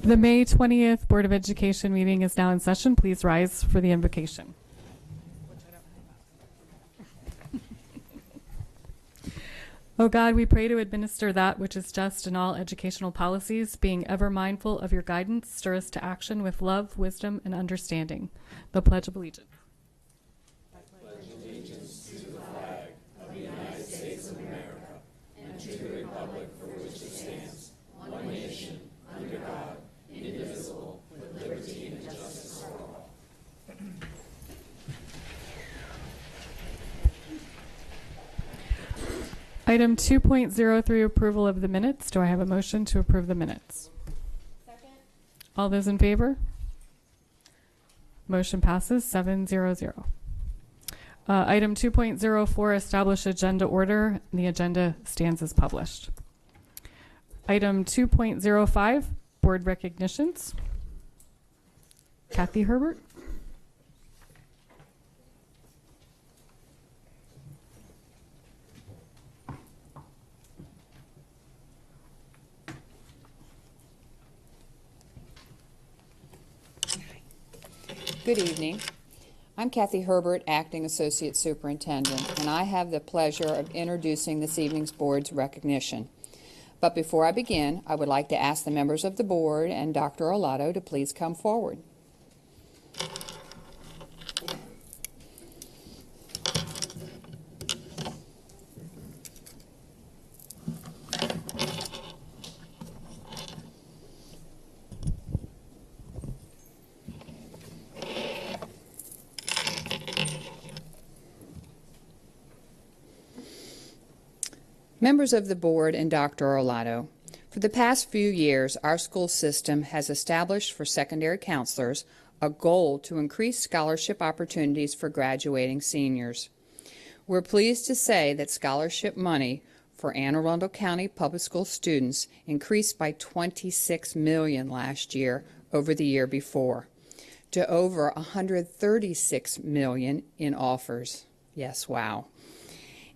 The May 20th Board of Education meeting is now in session. Please rise for the invocation. O God, we pray to administer that which is just in all educational policies, being ever mindful of your guidance, stir us to action with love, wisdom, and understanding. The Pledge of Allegiance. I pledge allegiance to the flag of the United States of America and to the republic for which it stands, one nation, under God, indivisible, with liberty and justice for all. Item 2.03, approval of the minutes. Do I have a motion to approve the minutes? Second. All those in favor? Motion passes 7-0-0. Item 2.04, establish agenda order. The agenda stands as published. Item 2.05, board recognitions. Kathy Herbert. Good evening. I'm Kathy Herbert, Acting Associate Superintendent, and I have the pleasure of introducing this evening's board's recognition. But before I begin, I would like to ask the members of the board and Dr. Olato to please come forward. Members of the board and Dr. Olato, for the past few years, our school system has established for secondary counselors a goal to increase scholarship opportunities for graduating seniors. We're pleased to say that scholarship money for Anne Arundel County Public School students increased by $26 million last year over the year before, to over $136 million in offers. Yes, wow.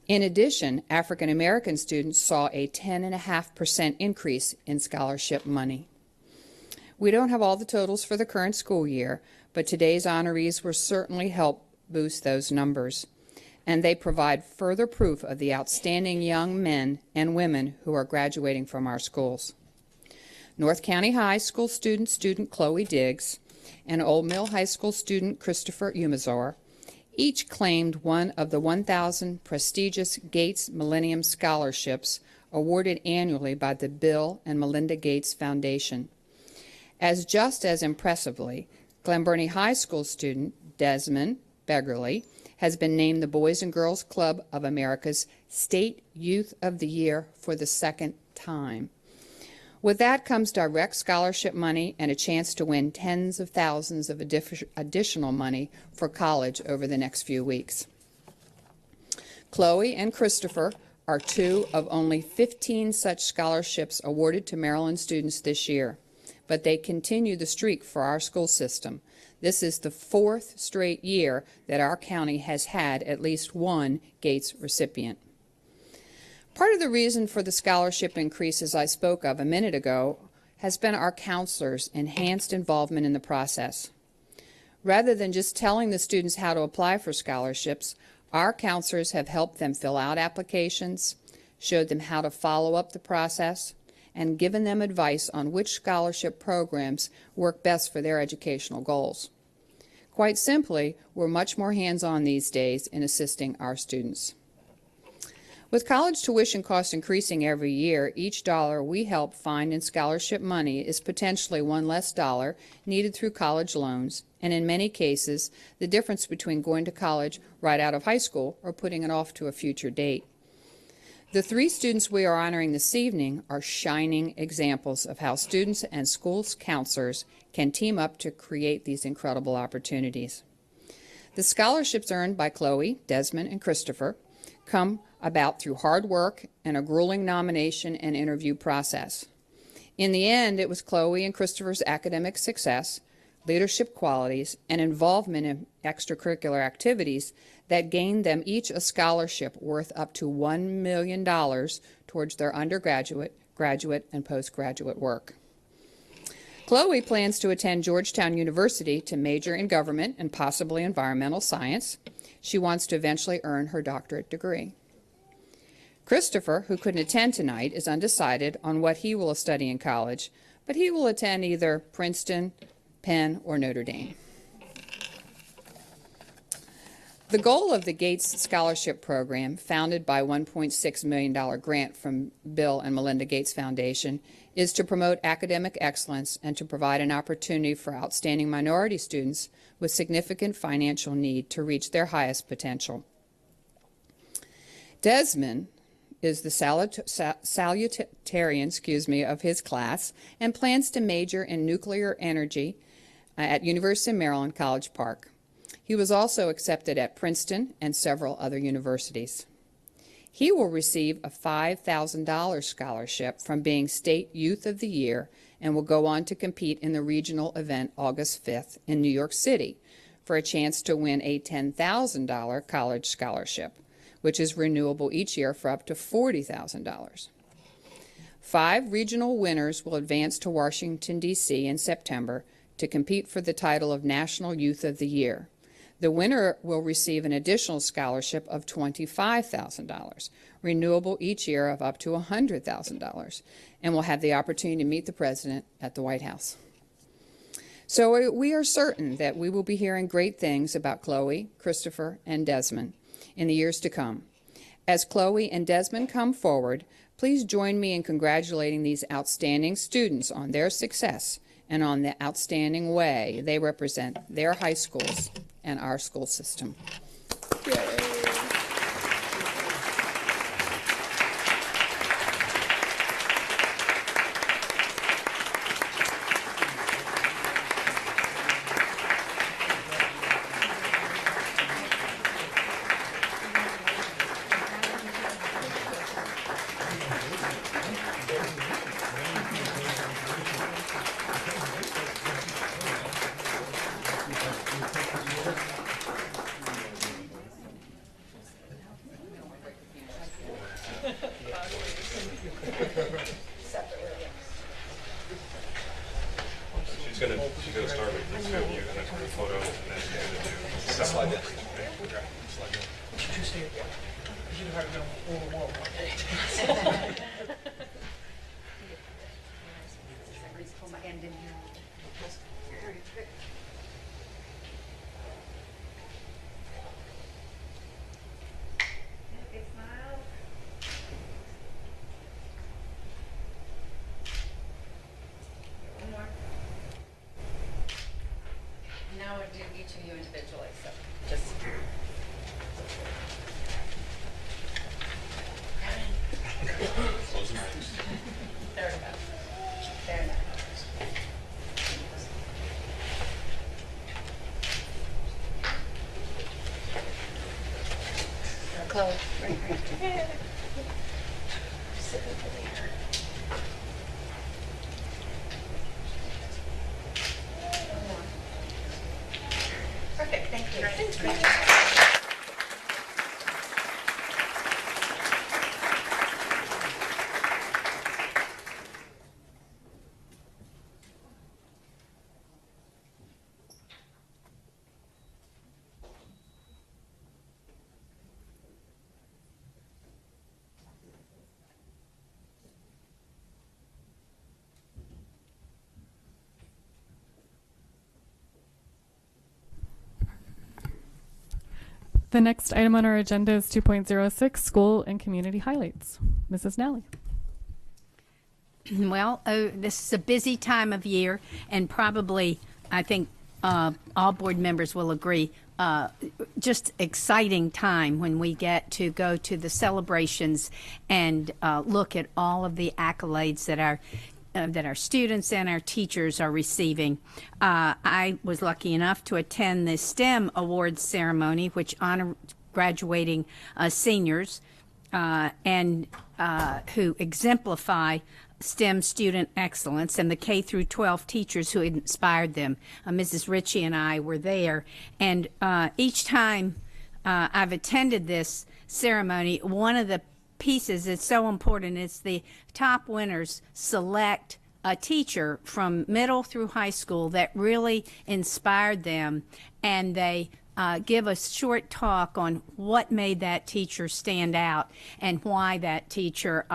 In addition, African American students saw a 10.5% increase in scholarship money. We don't have all the totals for the current school year, but today's honorees will certainly help boost those numbers, and they provide further proof of the outstanding young men and women who are graduating from our schools. North County High School student Chloe Diggs and Old Mill High School student Christopher Umazor each claimed one of the 1,000 prestigious Gates Millennium Scholarships awarded annually by the Bill and Melinda Gates Foundation. Just as impressively, Glen Burnie High School student Desmond Beggerly has been named the Boys and Girls Club of America's State Youth of the Year for the second time. With that comes direct scholarship money and a chance to win tens of thousands of additional money for college over the next few weeks. Chloe and Christopher are two of only 15 such scholarships awarded to Maryland students this year, but they continue the streak for our school system. This is the fourth straight year that our county has had at least one Gates recipient. Part of the reason for the scholarship increases I spoke of a minute ago has been our counselors' enhanced involvement in the process. Rather than just telling the students how to apply for scholarships, our counselors have helped them fill out applications, showed them how to follow up the process, and given them advice on which scholarship programs work best for their educational goals. Quite simply, we're much more hands-on these days in assisting our students. With college tuition costs increasing every year, each dollar we help find in scholarship money is potentially one less dollar needed through college loans, and in many cases, the difference between going to college right out of high school or putting it off to a future date. The three students we are honoring this evening are shining examples of how students and school counselors can team up to create these incredible opportunities. The scholarships earned by Chloe, Desmond, and Christopher come about through hard work and a grueling nomination and interview process. In the end, it was Chloe and Christopher's academic success, leadership qualities, and involvement in extracurricular activities that gained them each a scholarship worth up to $1 million towards their undergraduate, graduate, and postgraduate work. Chloe plans to attend Georgetown University to major in government and possibly environmental science. She wants to eventually earn her doctorate degree. Christopher, who couldn't attend tonight, is undecided on what he will study in college, but he will attend either Princeton, Penn, or Notre Dame. The goal of the Gates Scholarship Program, founded by a $1.6 million grant from Bill and Melinda Gates Foundation, is to promote academic excellence and to provide an opportunity for outstanding minority students with significant financial need to reach their highest potential. Desmond is the salutarian of his class and plans to major in nuclear energy at University of Maryland, College Park. He was also accepted at Princeton and several other universities. He will receive a $5,000 scholarship from being State Youth of the Year and will go on to compete in the regional event August 5th in New York City for a chance to win a $10,000 college scholarship, which is renewable each year for up to $40,000. 5 regional winners will advance to Washington, D.C. in September to compete for the title of National Youth of the Year. The winner will receive an additional scholarship of $25,000, renewable each year of up to $100,000, and will have the opportunity to meet the President at the White House. So we are certain that we will be hearing great things about Chloe, Christopher, and Desmond in the years to come. As Chloe and Desmond come forward, please join me in congratulating these outstanding students on their success and on the outstanding way they represent their high schools and our school system. Yay. She's gonna start with the two of you, and that's gonna photo, and then she's gonna do slide that. Slide that. Now we'll do each of you individually, so just. Close your eyes. There we go. There we go. Chloe, right here. Sit over there. Perfect, thank you. Thanks, great. The next item on our agenda is 2.06, School and Community Highlights. Mrs. Nally. Well, this is a busy time of year, and probably, I think, all board members will agree, just exciting time when we get to go to the celebrations and look at all of the accolades that our students and our teachers are receiving. I was lucky enough to attend the STEM Awards ceremony, which honor graduating seniors and who exemplify STEM student excellence, and the K through 12 teachers who inspired them. Mrs. Ritchie and I were there, and each time I've attended this ceremony, one of the pieces that's so important is the top winners select a teacher from middle through high school that really inspired them, and they give a short talk on what made that teacher stand out and why that teacher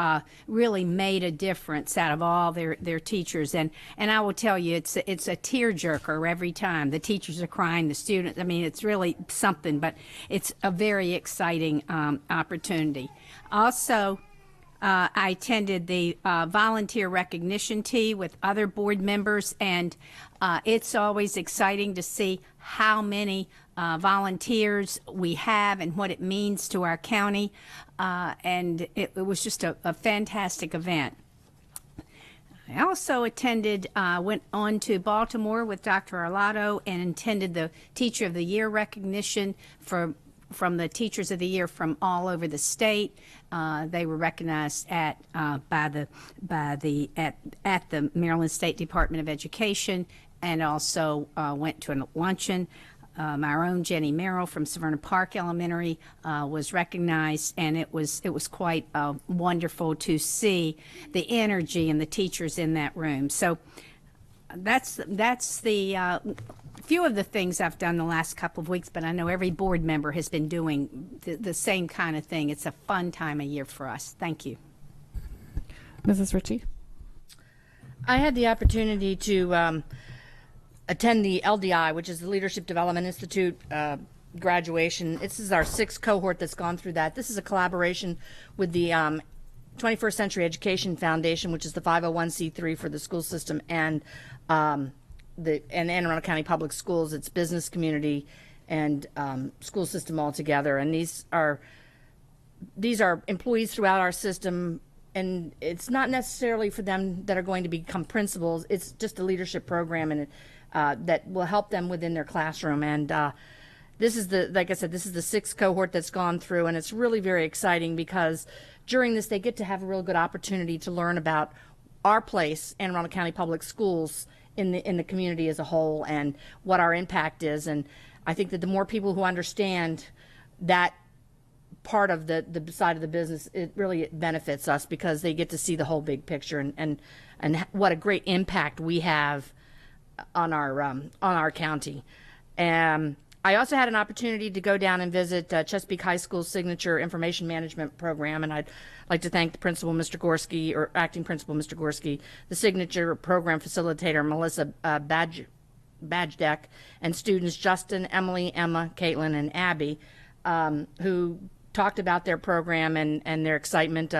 really made a difference out of all their teachers. And I will tell you, it's a tearjerker every time. The teachers are crying, the students, I mean, it's really something, but it's a very exciting opportunity. Also, I attended the volunteer recognition tea with other board members, and it's always exciting to see how many volunteers we have and what it means to our county, and it was just a fantastic event. I also went on to Baltimore with Dr. Arlotto and attended the Teacher of the Year recognition from the Teachers of the Year from all over the state. They were recognized at the Maryland State Department of Education, and also went to a luncheon. Our own Jenny Merrill from Severna Park Elementary was recognized, and it was quite wonderful to see the energy and the teachers in that room. So that's the few of the things I've done the last couple of weeks, but I know every board member has been doing the same kind of thing. It's a fun time of year for us. Thank you. Mrs. Ritchie? I had the opportunity to attend the LDI, which is the Leadership Development Institute graduation. This is our 6th cohort that's gone through that. This is a collaboration with the 21st Century Education Foundation, which is the 501c3 for the school system, and the Anne Arundel County Public Schools. It's business, community, and school system all together. And these are employees throughout our system, and it's not necessarily for them that are going to become principals. It's just a leadership program, and that will help them within their classroom. And this is like I said, this is the 6th cohort that's gone through, and it's really very exciting because during this they get to have a real good opportunity to learn about our place, Anne Arundel County Public Schools, in the community as a whole, and what our impact is. And I think that the more people who understand that part of the side of the business, it really benefits us because they get to see the whole big picture and what a great impact we have on our county. I also had an opportunity to go down and visit Chesapeake High School's signature information management program, and I'd like to thank the principal, Mr. Gorski, or acting principal, Mr. Gorski, the signature program facilitator, Melissa Badgedeck, and students Justin, Emily, Emma, Caitlin, and Abby, who talked about their program and their excitement.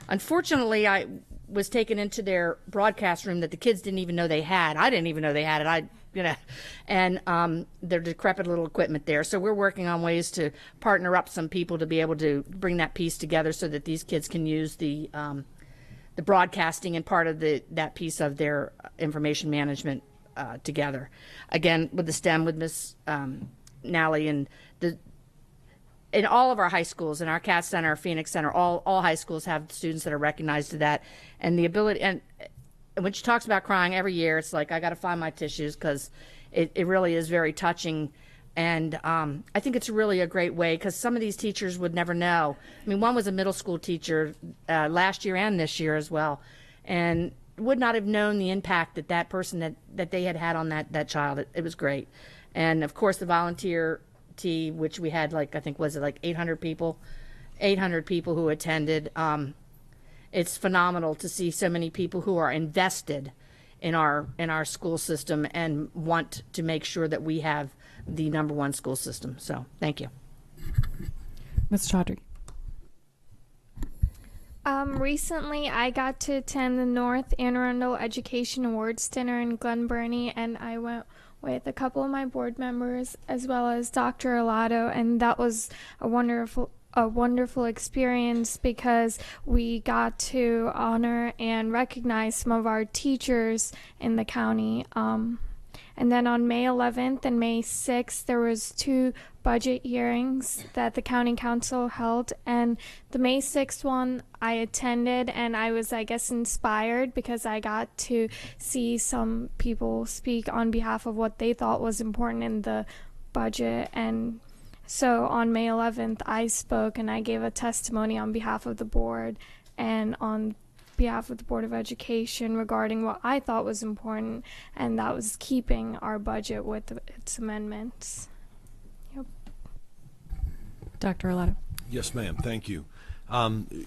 Unfortunately, I was taken into their broadcast room that the kids didn't even know they had. I didn't even know they had it. And their decrepit little equipment there. So we're working on ways to partner up some people to be able to bring that piece together so that these kids can use the broadcasting and part of that piece of their information management together. Again, with the STEM, with Miss Nally, and in all of our high schools, in our CAT Center, our Phoenix Center, all high schools have students that are recognized to that. And the ability, and when she talks about crying every year, it's like, I got to find my tissues, because it really is very touching. And I think it's really a great way, because some of these teachers would never know. I mean, one was a middle school teacher last year and this year as well, and would not have known the impact that person that they had on that child. It was great. And of course, the volunteer tea, which we had, like, I think, was it like 800 people who attended. It's phenomenal to see so many people who are invested in our school system and want to make sure that we have the #1 school system. So thank you. Ms. Chaudhry? Recently, I got to attend the North Anne Arundel Education Awards Dinner in Glen Burnie, and I went with a couple of my board members as well as Dr. Arlotto, and that was a wonderful experience because we got to honor and recognize some of our teachers in the county. And then on May 11th and May 6th, there was 2 budget hearings that the county council held, and the May 6th one I attended, and I was, I guess, inspired because I got to see some people speak on behalf of what they thought was important in the budget. And so on May 11th, I spoke and I gave a testimony on behalf of the board, and on behalf of the Board of Education regarding what I thought was important, and that was keeping our budget with its amendments. Yep. Dr. Arlato. Yes, ma'am. Thank you.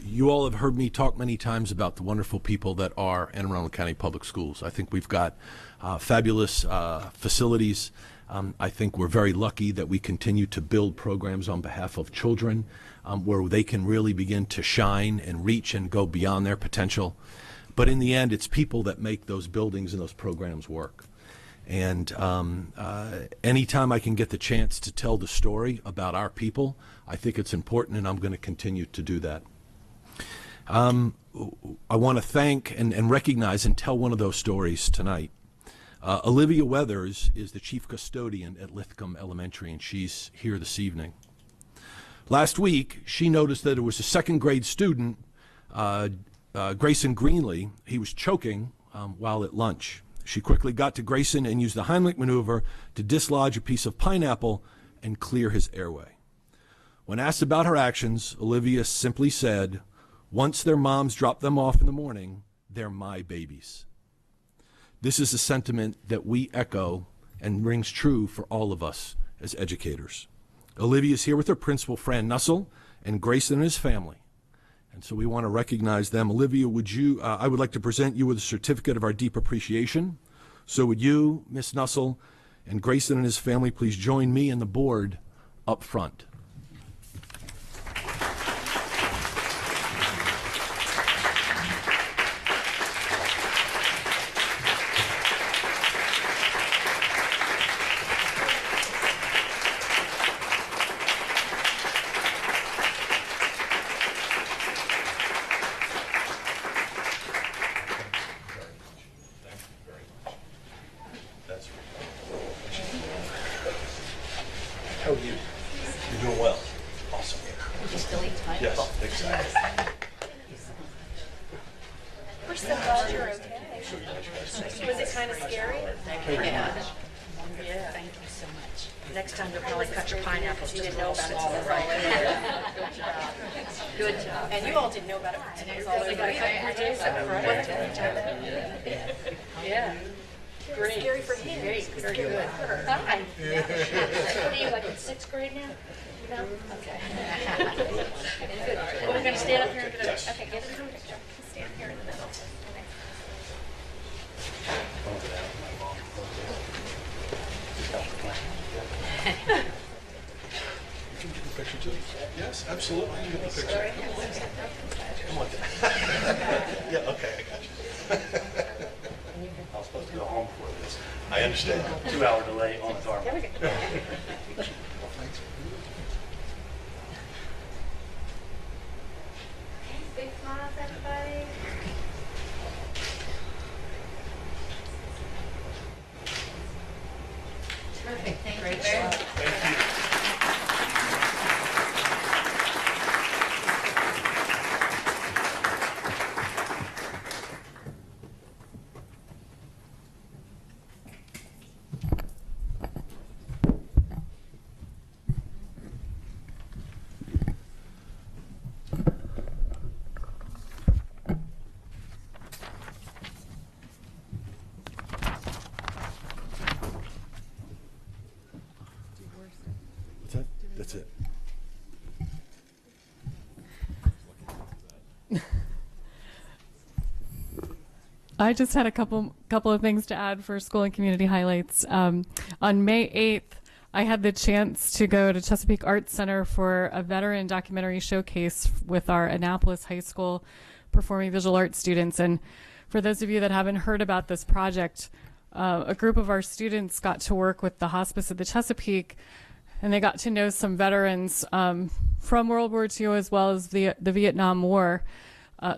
You all have heard me talk many times about the wonderful people that are Anne Arundel County Public Schools. I think we've got fabulous facilities. I think we're very lucky that we continue to build programs on behalf of children where they can really begin to shine and reach and go beyond their potential. But in the end, it's people that make those buildings and those programs work. And anytime I can get the chance to tell the story about our people, I think it's important, and I'm going to continue to do that. I want to thank and recognize and tell one of those stories tonight. Olivia Weathers is the chief custodian at Lithcomb Elementary, and she's here this evening. Last week, she noticed that there was a second grade student, Grayson Greenlee. He was choking while at lunch. She quickly got to Grayson and used the Heimlich maneuver to dislodge a piece of pineapple and clear his airway. When asked about her actions, Olivia simply said, "Once their moms drop them off in the morning, they're my babies." This is a sentiment that we echo and rings true for all of us as educators. Olivia is here with her principal, Fran Nussel, and Grayson and his family. And so we want to recognize them. Olivia, I would like to present you with a certificate of our deep appreciation. So would you, Miss Nussel, and Grayson and his family please join me and the board up front. How are you? You're doing well. Awesome. You still eat time? Yes, exactly. We're so glad you're okay. Was it kind of scary? Yeah. Yeah. Thank you so much. Next time they'll probably cut your pineapples just a little smaller. Good job. And you all didn't know about it. And it was all over. Yeah. Great. Scary for him. Great. Very good. Hi. What are you, like in 6th grade now? No? Okay. Good. Well, we're going to stand up here and get a, okay, get a picture. Stand here in the middle. You can get the picture too. Yes, absolutely. You can get the picture. Come on. Yeah, okay, I got you. I was supposed to go home before this. I understand. 2-hour delay on the car. There we go. Big smiles, everybody. Terrific. Thank you very much. Thank you. That's it. I just had a couple of things to add for school and community highlights. On May 8th, I had the chance to go to Chesapeake Arts Center for a veteran documentary showcase with our Annapolis High School performing visual arts students. And for those of you that haven't heard about this project, a group of our students got to work with the hospice of the Chesapeake, and they got to know some veterans from World War II as well as the Vietnam War.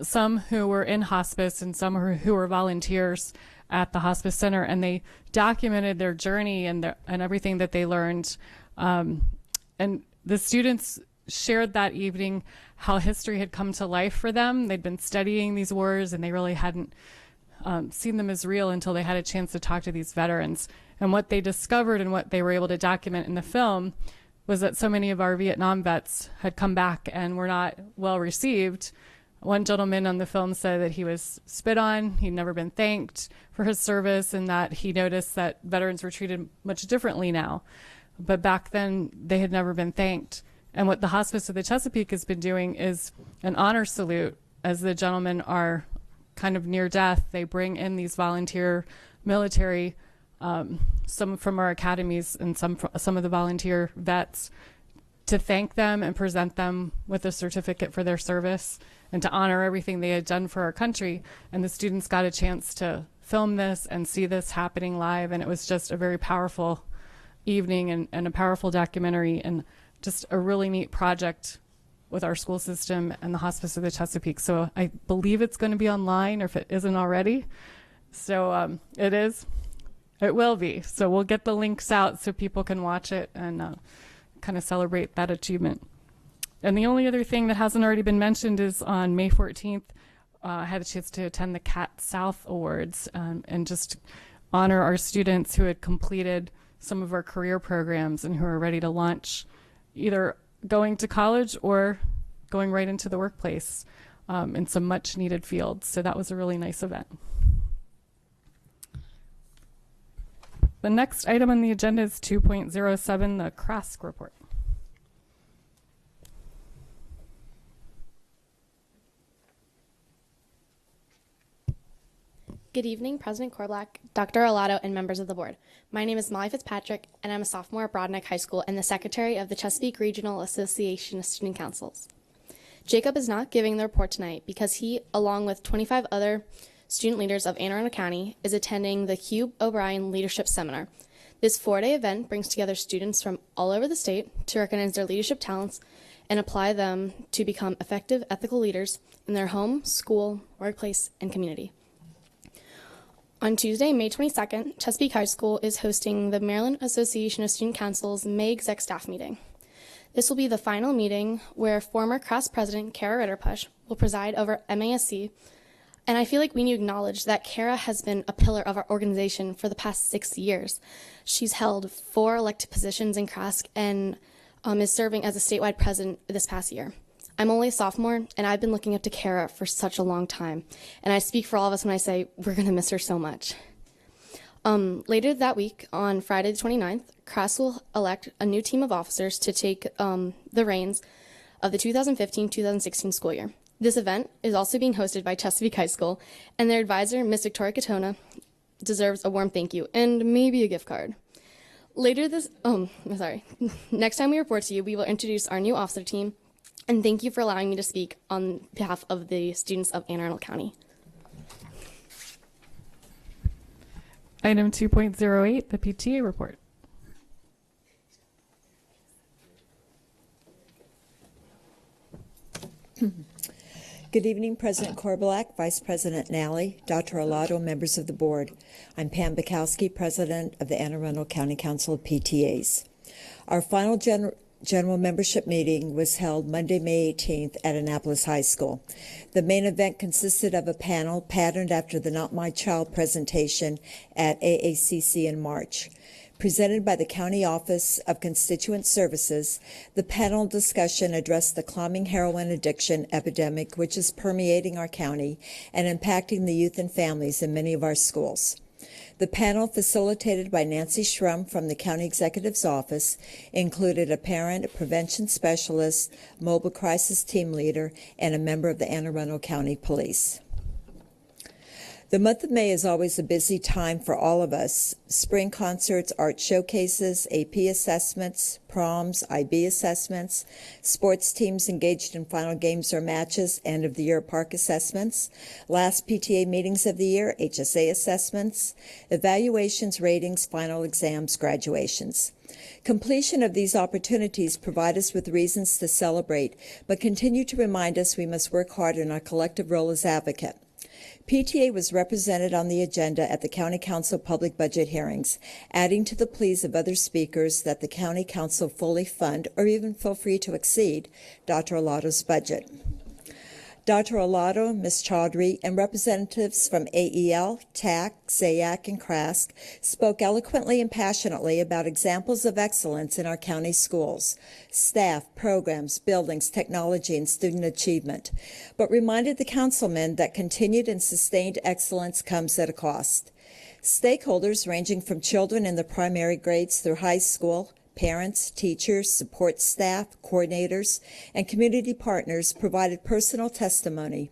Some who were in hospice and some who were volunteers at the hospice center, and they documented their journey and everything that they learned. And the students shared that evening how history had come to life for them. They'd been studying these wars, and they really hadn't seen them as real until they had a chance to talk to these veterans. And what they discovered and what they were able to document in the film was that so many of our Vietnam vets had come back and were not well received One gentleman on the film said that he was spit on, he'd never been thanked for his service, and that he noticed that veterans were treated much differently now. But back then, they had never been thanked. And what the Hospice of the Chesapeake has been doing is an honor salute as the gentlemen are kind of near death. They bring in these volunteer military, some from our academies and some of the volunteer vets, to thank them and present them with a certificate for their service and to honor everything they had done for our country. And the students got a chance to film this and see this happening live, and it was just a very powerful evening and a powerful documentary and just a really neat project with our school system and the Hospice of the Chesapeake. So I believe it's going to be online, or if it isn't already. So it is. It will be. So we'll get the links out so people can watch it and kind of celebrate that achievement. And the only other thing that hasn't already been mentioned is on May 14th, I had a chance to attend the CAT South Awards and just honor our students who had completed some of our career programs and who are ready to launch either going to college or going right into the workplace in some much needed fields. So that was a really nice event. The next item on the agenda is 2.07, the CRASC report. Good evening, President Korblack, Dr. Alato, and members of the board. My name is Molly Fitzpatrick, and I'm a sophomore at Broadneck High School and the secretary of the Chesapeake Regional Association of Student Councils. Jacob is not giving the report tonight because he, along with 25 other student leaders of Anne Arundel County, is attending the Hugh O'Brien Leadership Seminar. This 4-day event brings together students from all over the state to recognize their leadership talents and apply them to become effective, ethical leaders in their home, school, workplace, and community. On Tuesday, May 22nd, Chesapeake High School is hosting the Maryland Association of Student Councils May Exec Staff Meeting. This will be the final meeting where former CRASC President Kara Ritterpush will preside over MASC, and I feel like we need to acknowledge that Kara has been a pillar of our organization for the past 6 years. She's held 4 elected positions in CRASC and is serving as a statewide president this past year. I'm only a sophomore, and I've been looking up to Kara for such a long time. And I speak for all of us when I say we're going to miss her so much. Later that week, on Friday the 29th, CRASC will elect a new team of officers to take the reins of the 2015-2016 school year. This event is also being hosted by Chesapeake High School, and their advisor, Ms. Victoria Katona, deserves a warm thank you and maybe a gift card. Next time we report to you, we will introduce our new officer team. And thank you for allowing me to speak on behalf of the students of Anne Arundel County. Item 2.08, the PTA report. Good evening, President Korbelak, Vice President Nally, Dr. Alato, members of the board. I'm Pam Bukowski, President of the Anne Arundel County Council of PTAs. Our final General membership meeting was held Monday, May 18th at Annapolis High School. The main event consisted of a panel patterned after the Not My Child presentation at AACC in March. Presented by the County Office of Constituent Services, the panel discussion addressed the climbing heroin addiction epidemic which is permeating our county and impacting the youth and families in many of our schools. The panel, facilitated by Nancy Schrum from the County Executive's Office, included a parent, a prevention specialist, mobile crisis team leader, and a member of the Anne Arundel County Police. The month of May is always a busy time for all of us. Spring concerts, art showcases, AP assessments, proms, IB assessments, sports teams engaged in final games or matches, end of the year park assessments, last PTA meetings of the year, HSA assessments, evaluations, ratings, final exams, graduations. Completion of these opportunities provide us with reasons to celebrate, but continue to remind us we must work hard in our collective role as advocate. PTA was represented on the agenda at the County Council public budget hearings, adding to the pleas of other speakers that the County Council fully fund or even feel free to exceed Dr. Alato's budget. Dr. Alato, Ms. Chaudhry, and representatives from AEL, TAC, SAAC, and CRASC spoke eloquently and passionately about examples of excellence in our county schools, staff, programs, buildings, technology, and student achievement, but reminded the councilmen that continued and sustained excellence comes at a cost. Stakeholders ranging from children in the primary grades through high school, parents, teachers, support staff, coordinators, and community partners provided personal testimony,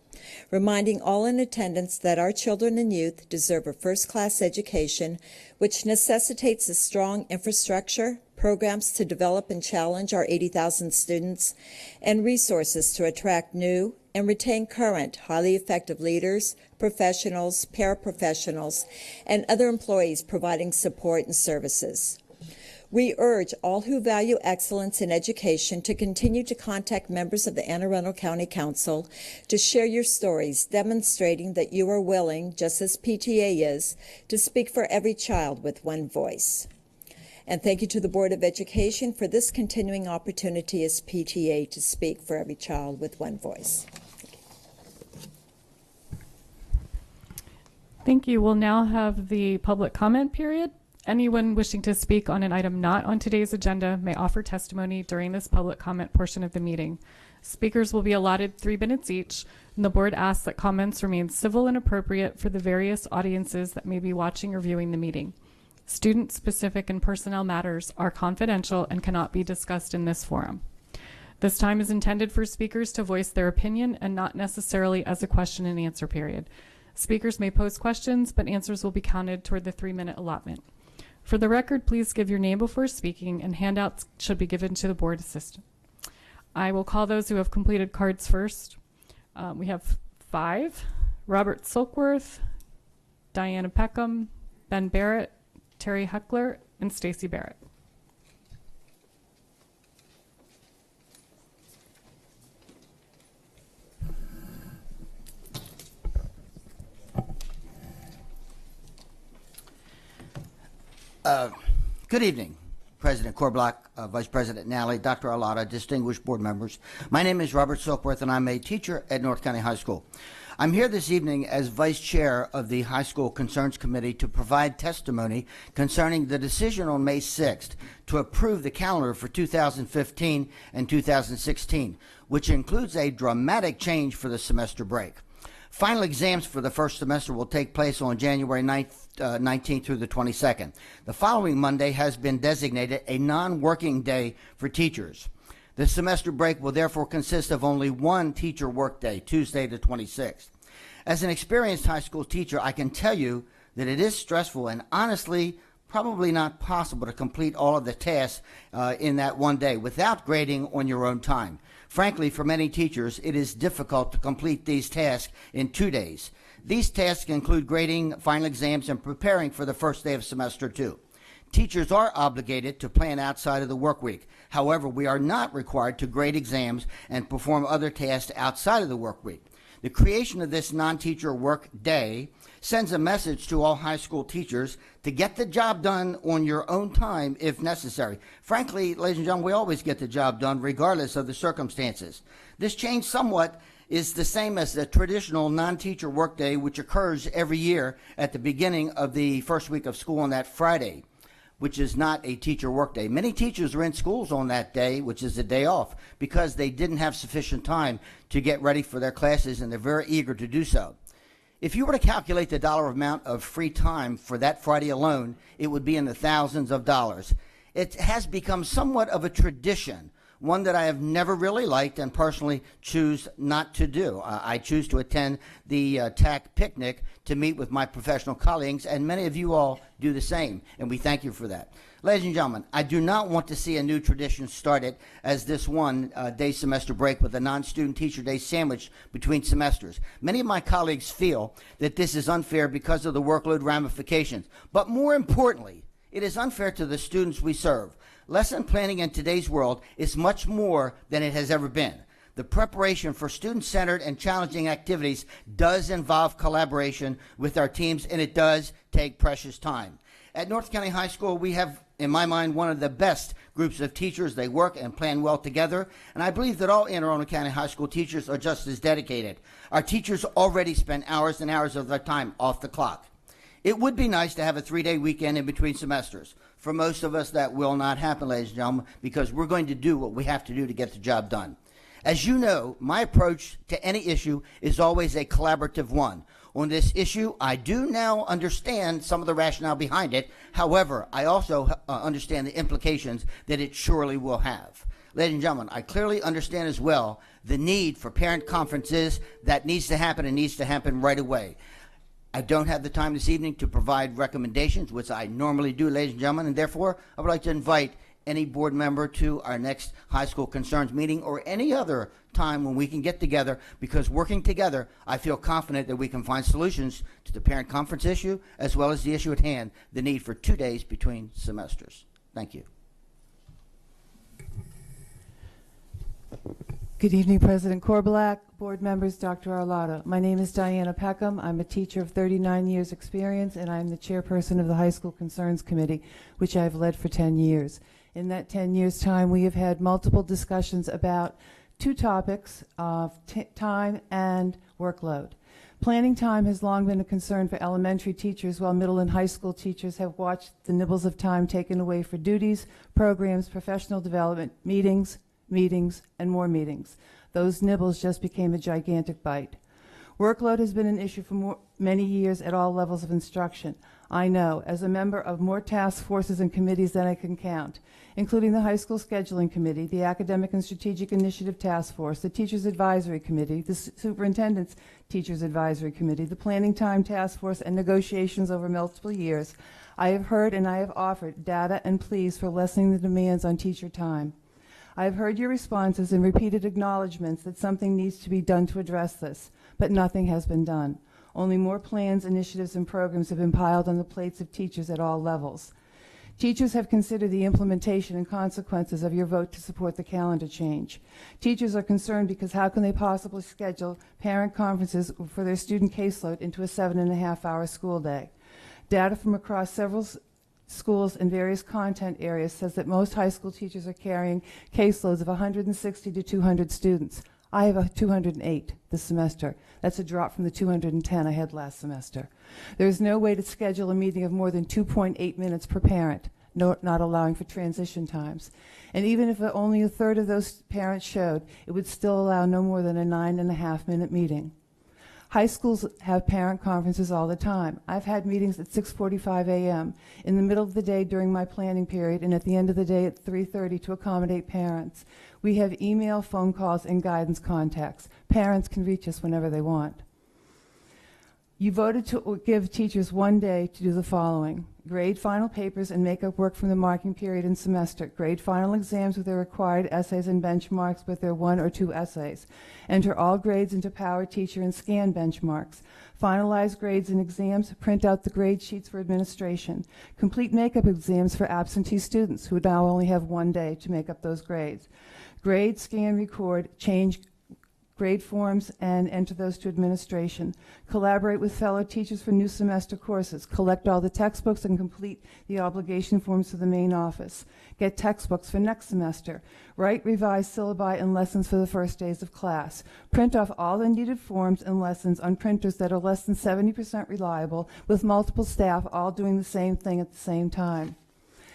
reminding all in attendance that our children and youth deserve a first-class education, which necessitates a strong infrastructure, programs to develop and challenge our 80,000 students, and resources to attract new and retain current, highly effective leaders, professionals, paraprofessionals, and other employees providing support and services. We urge all who value excellence in education to continue to contact members of the Anne Arundel County Council to share your stories, demonstrating that you are willing, just as PTA is, to speak for every child with one voice. And thank you to the Board of Education for this continuing opportunity as PTA to speak for every child with one voice. Thank you. We'll now have the public comment period. Anyone wishing to speak on an item not on today's agenda may offer testimony during this public comment portion of the meeting. Speakers will be allotted 3 minutes each, and the board asks that comments remain civil and appropriate for the various audiences that may be watching or viewing the meeting. Student-specific and personnel matters are confidential and cannot be discussed in this forum. This time is intended for speakers to voice their opinion and not necessarily as a question and answer period. Speakers may pose questions, but answers will be counted toward the 3-minute allotment. For the record, please give your name before speaking, and handouts should be given to the board assistant. I will call those who have completed cards first. We have 5: Robert Silkworth, Diana Peckham, Ben Barrett, Terry Heckler, and Stacy Barrett. Good evening, President Korblock, Vice President Nally, Dr. Alata, distinguished board members. My name is Robert Silkworth, and I'm a teacher at North County High School. I'm here this evening as Vice Chair of the High School Concerns Committee to provide testimony concerning the decision on May 6th to approve the calendar for 2015 and 2016, which includes a dramatic change for the semester break. Final exams for the first semester will take place on January 19th through the 22nd. The following Monday has been designated a non-working day for teachers. The semester break will therefore consist of only one teacher workday, Tuesday the 26th. As an experienced high school teacher, I can tell you that it is stressful and honestly probably not possible to complete all of the tasks in that one day without grading on your own time. Frankly, for many teachers, it is difficult to complete these tasks in 2 days. These tasks include grading final exams and preparing for the first day of semester 2. Teachers are obligated to plan outside of the work week. However, we are not required to grade exams and perform other tasks outside of the work week. The creation of this non-teacher work day sends a message to all high school teachers to get the job done on your own time if necessary. Frankly, ladies and gentlemen, we always get the job done regardless of the circumstances. This change somewhat is the same as the traditional non-teacher workday, which occurs every year at the beginning of the first week of school on that Friday, which is not a teacher workday. Many teachers are in schools on that day, which is a day off, because they didn't have sufficient time to get ready for their classes, and they're very eager to do so. If you were to calculate the dollar amount of free time for that Friday alone, it would be in the thousands of dollars. It has become somewhat of a tradition, one that I have never really liked and personally choose not to do. I choose to attend the TAC picnic to meet with my professional colleagues, and many of you all do the same, and we thank you for that. Ladies and gentlemen, I do not want to see a new tradition started as this one-day semester break with a non-student teacher day sandwich between semesters. Many of my colleagues feel that this is unfair because of the workload ramifications, but more importantly, it is unfair to the students we serve. Lesson planning in today's world is much more than it has ever been. The preparation for student-centered and challenging activities does involve collaboration with our teams, and it does take precious time. At North County High School, we have, in my mind, one of the best groups of teachers. They work and plan well together, and I believe that all Anne Arundel County High School teachers are just as dedicated. Our teachers already spend hours and hours of their time off the clock. It would be nice to have a 3-day weekend in between semesters. For most of us, that will not happen, ladies and gentlemen, because we're going to do what we have to do to get the job done. As you know, my approach to any issue is always a collaborative one. On this issue, I do now understand some of the rationale behind it. However, I also understand the implications that it surely will have. Ladies and gentlemen, I clearly understand as well the need for parent conferences. That needs to happen and needs to happen right away. I don't have the time this evening to provide recommendations, which I normally do, ladies and gentlemen, and therefore I would like to invite any board member to our next High School Concerns meeting or any other time when we can get together, because working together, I feel confident that we can find solutions to the parent conference issue as well as the issue at hand, the need for 2 days between semesters. Thank you. Good evening, President Korbelak, board members, Dr. Arlotto. My name is Diana Peckham. I'm a teacher of 39 years experience, and I'm the chairperson of the High School Concerns Committee, which I've led for 10 years. In that 10 years' time, we have had multiple discussions about two topics of time and workload. Planning time has long been a concern for elementary teachers, while middle and high school teachers have watched the nibbles of time taken away for duties, programs, professional development, meetings, and more meetings. Those nibbles just became a gigantic bite. Workload has been an issue for many years at all levels of instruction. I know, as a member of more task forces and committees than I can count, including the High School Scheduling Committee, the Academic and Strategic Initiative Task Force, the Teachers Advisory Committee, the Superintendent's Teachers Advisory Committee, the Planning Time Task Force, and negotiations over multiple years, I have heard and I have offered data and pleas for lessening the demands on teacher time. I have heard your responses and repeated acknowledgments that something needs to be done to address this, but nothing has been done. Only more plans, initiatives, and programs have been piled on the plates of teachers at all levels. Teachers have considered the implementation and consequences of your vote to support the calendar change. Teachers are concerned because how can they possibly schedule parent conferences for their student caseload into a 7.5-hour school day? Data from across several schools in various content areas says that most high school teachers are carrying caseloads of 160 to 200 students. I have 208 this semester. That's a drop from the 210 I had last semester. There is no way to schedule a meeting of more than 2.8 minutes per parent, not allowing for transition times. And even if only a third of those parents showed, it would still allow no more than a 9.5-minute meeting. High schools have parent conferences all the time. I've had meetings at 6:45 a.m., in the middle of the day during my planning period, and at the end of the day at 3:30 to accommodate parents. We have email, phone calls, and guidance contacts. Parents can reach us whenever they want. You voted to give teachers 1 day to do the following: grade final papers and make up work from the marking period and semester, grade final exams with their required essays and benchmarks with their 1 or 2 essays, enter all grades into Power Teacher and scan benchmarks, finalize grades and exams, print out the grade sheets for administration, complete makeup exams for absentee students who now only have 1 day to make up those grades, grade, scan, record, change grade forms and enter those to administration. Collaborate with fellow teachers for new semester courses. Collect all the textbooks and complete the obligation forms for the main office. Get textbooks for next semester. Write, revise syllabi and lessons for the first days of class. Print off all the needed forms and lessons on printers that are less than 70% reliable, with multiple staff all doing the same thing at the same time.